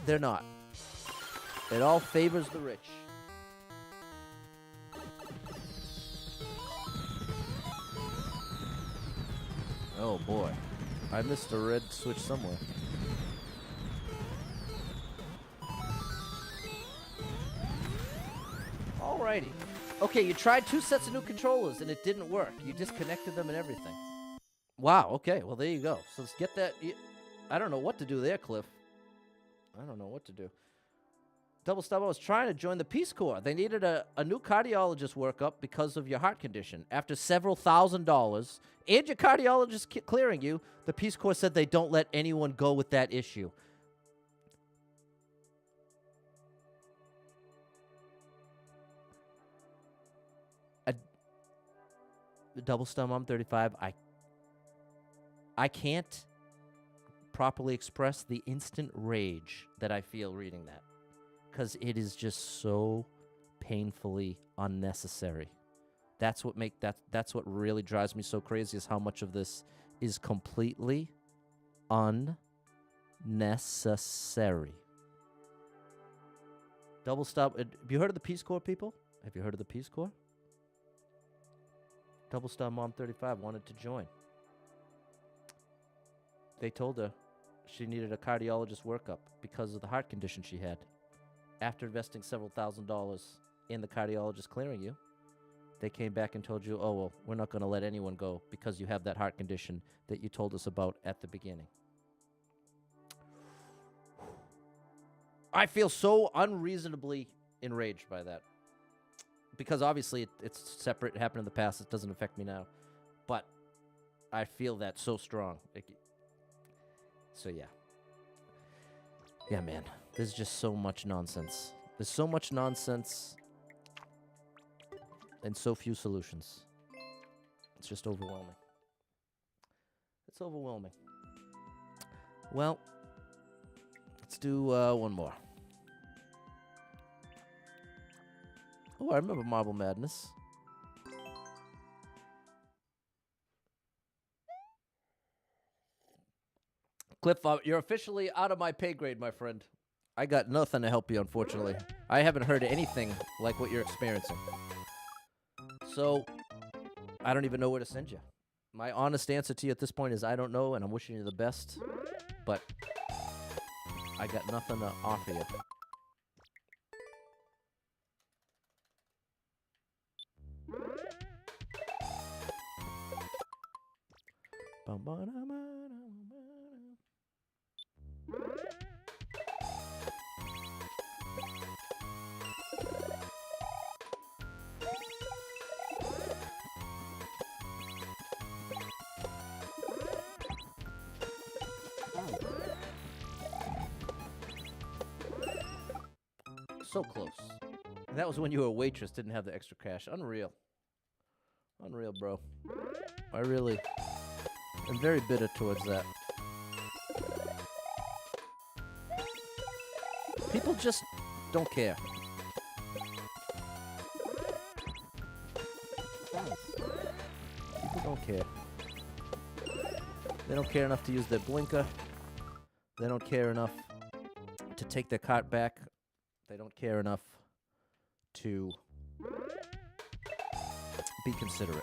They're not. It all favors the rich. Oh, boy. I missed a red switch somewhere. Alrighty. Okay, you tried 2 sets of new controllers and it didn't work. You disconnected them and everything. Wow, okay. Well, there you go. So let's get that. I don't know what to do there, Cliff. I don't know what to do. Double Stub, I was trying to join the Peace Corps. They needed a new cardiologist workup because of your heart condition. After several $1,000s and your cardiologist clearing you, the Peace Corps said they don't let anyone go with that issue. Double Star Mom 35. I can't properly express the instant rage that I feel reading that, because it is just so painfully unnecessary. That's what really drives me so crazy, is how much of this is completely unnecessary. Double Stop. Have you heard of the Peace Corps, people? Have you heard of the Peace Corps? Double Star Mom 35 wanted to join. They told her she needed a cardiologist workup because of the heart condition she had. After investing several $1,000s in the cardiologist clearing you, they came back and told you, oh, well, we're not going to let anyone go because you have that heart condition that you told us about at the beginning. I feel so unreasonably enraged by that. Because obviously it's separate. It happened in the past. It doesn't affect me now. But I feel that so strong. So, yeah. Yeah, man. There's just so much nonsense. There's so much nonsense and so few solutions. It's just overwhelming. It's overwhelming. Well, let's do one more. Oh, I remember Marble Madness. Cliff, you're officially out of my pay grade, my friend. I got nothing to help you, unfortunately. I haven't heard anything like what you're experiencing. So, I don't even know where to send you. My honest answer to you at this point is I don't know, and I'm wishing you the best. But I got nothing to offer you. So close. And that was when you were a waitress, didn't have the extra cash. Unreal. Unreal, bro. I really am very bitter towards that. People just don't care. People don't care. They don't care enough to use their blinker. They don't care enough to take their cart back. They don't care enough to be considerate.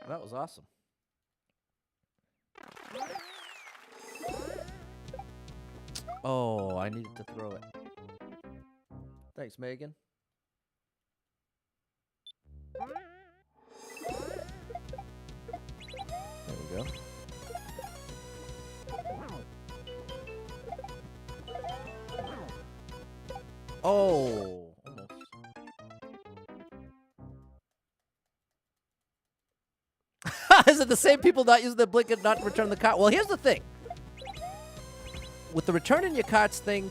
That was awesome. Oh, I needed to throw it. Thanks, Megan. There we go. Oh, almost. Is it the same people not using the blinker not return the cart? Well, here's the thing. With the return in your carts thing,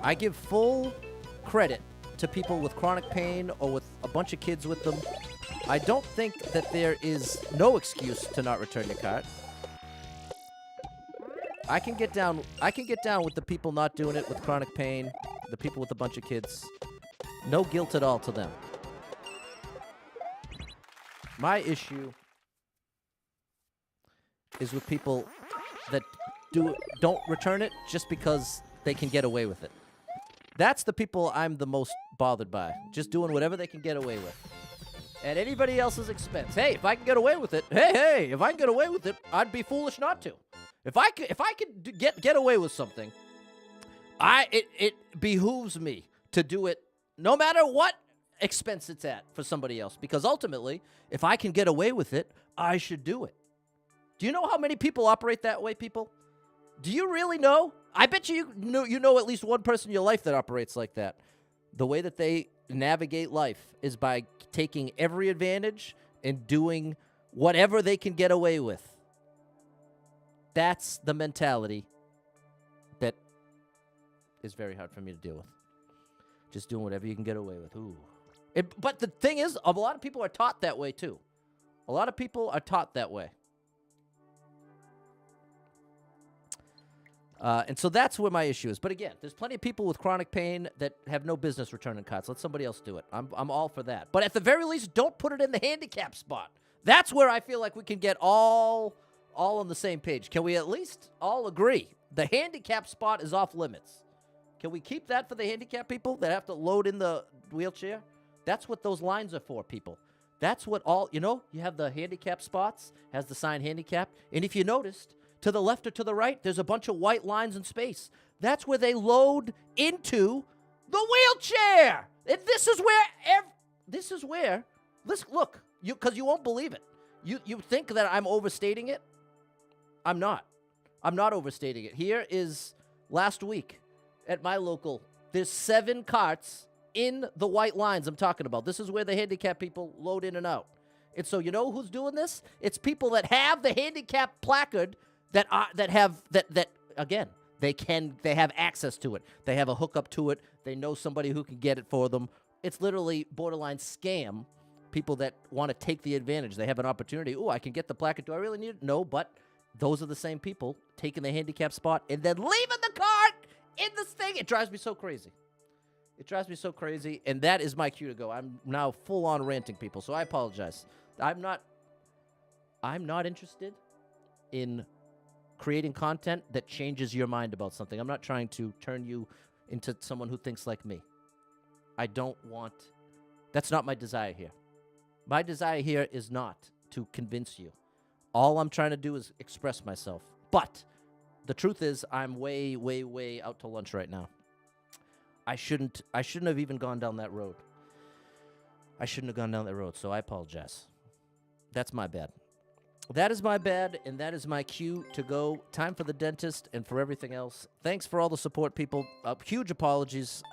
I give full credit to people with chronic pain or with a bunch of kids with them. I don't think that there is no excuse to not return your cart. I can get down with the people not doing it with chronic pain, the people with a bunch of kids. No guilt at all to them. My issue is with people that don't return it just because they can get away with it. That's the people I'm the most bothered by. Just doing whatever they can get away with. At anybody else's expense. Hey, if I can get away with it, if I can get away with it, I'd be foolish not to. If I could get away with something, it behooves me to do it no matter what expense it's at for somebody else. Because ultimately, if I can get away with it, I should do it. Do you know how many people operate that way, people? Do you really know? I bet you know at least one person in your life that operates like that. The way that they navigate life is by taking every advantage and doing whatever they can get away with. That's the mentality that is very hard for me to deal with. Just doing whatever you can get away with. Ooh. But the thing is, a lot of people are taught that way, too. A lot of people are taught that way. And so that's where my issue is. But again, there's plenty of people with chronic pain that have no business returning cards. Let somebody else do it. I'm all for that. But at the very least, don't put it in the handicap spot. That's where I feel like we can get all on the same page. Can we at least all agree the handicap spot is off limits? Can we keep that for the handicap people that have to load in the wheelchair? That's what those lines are for, people. That's what you have the handicap spots, has the sign handicap. And if you noticed, to the left or to the right, there's a bunch of white lines in space. That's where they load into the wheelchair. And this is where, look, because you won't believe it. You think that I'm overstating it? I'm not. I'm not overstating it. Here is last week at my local, there's 7 carts in the white lines I'm talking about. This is where the handicapped people load in and out. And so you know who's doing this? It's people that have the handicap placard that again, they have access to it. They have a hookup to it. They know somebody who can get it for them. It's literally borderline scam. People that want to take the advantage. They have an opportunity. Oh, I can get the placard. Do I really need it? No, but those are the same people taking the handicap spot and then leaving the cart in this thing. It drives me so crazy. It drives me so crazy, and that is my cue to go. I'm now full-on ranting, people, so I apologize. I'm not interested in creating content that changes your mind about something. I'm not trying to turn you into someone who thinks like me. That's not my desire here. My desire here is not to convince you. All I'm trying to do is express myself. But the truth is I'm way, way, way out to lunch right now. I shouldn't have even gone down that road. So I apologize. That's my bad. That is my bad, and that is my cue to go. Time for the dentist and for everything else. Thanks for all the support, people. Huge apologies.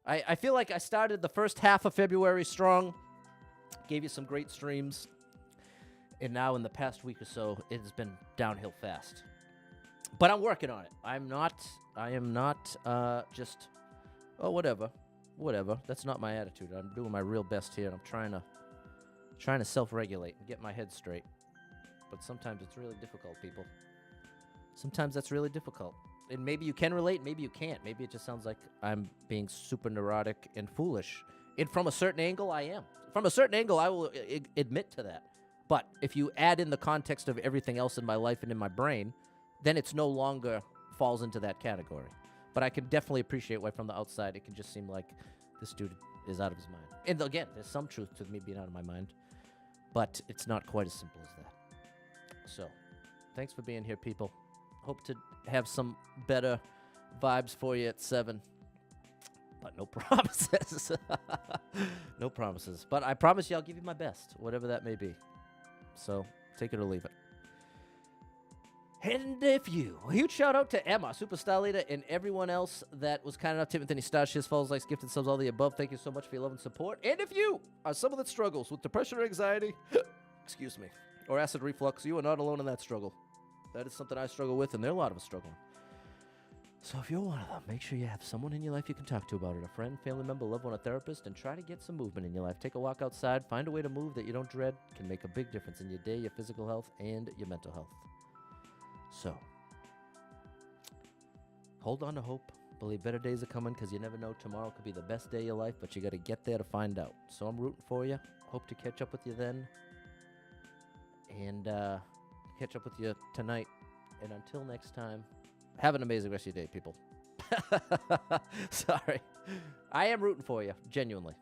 I feel like I started the first half of February strong. Gave you some great streams. And now in the past week or so, it has been downhill fast. But I'm working on it. I am not just, whatever. That's not my attitude. I'm doing my real best here, and I'm trying to self-regulate and get my head straight. But sometimes it's really difficult, people. Sometimes that's really difficult. And maybe you can relate, maybe you can't. Maybe it just sounds like I'm being super neurotic and foolish. And from a certain angle, I am. From a certain angle, I will admit to that. But if you add in the context of everything else in my life and in my brain, then it's no longer falls into that category. But I can definitely appreciate why from the outside it can just seem like this dude is out of his mind. And again, there's some truth to me being out of my mind. But it's not quite as simple as that. So, thanks for being here, people. Hope to have some better vibes for you at 7. But no promises. No promises. But I promise you I'll give you my best, whatever that may be. So, take it or leave it. And a huge shout out to Emma, Superstar Leader, and everyone else that was kind enough. Tim Anthony, Star, Shiz, Falls, Likes, Gifted Subs, all the above. Thank you so much for your love and support. And if you are someone that struggles with depression or anxiety, excuse me, or acid reflux, you are not alone in that struggle. That is something I struggle with, and there are a lot of us struggling. So if you're one of them, make sure you have someone in your life you can talk to about it. A friend, family member, loved one, a therapist, and try to get some movement in your life. Take a walk outside. Find a way to move that you don't dread. Can make a big difference in your day, your physical health, and your mental health. So, hold on to hope. Believe better days are coming because you never know. Tomorrow could be the best day of your life, but you got to get there to find out. So I'm rooting for you. Hope to catch up with you then. And catch up with you tonight. And until next time, have an amazing rest of your day, people. Sorry. I am rooting for you, genuinely.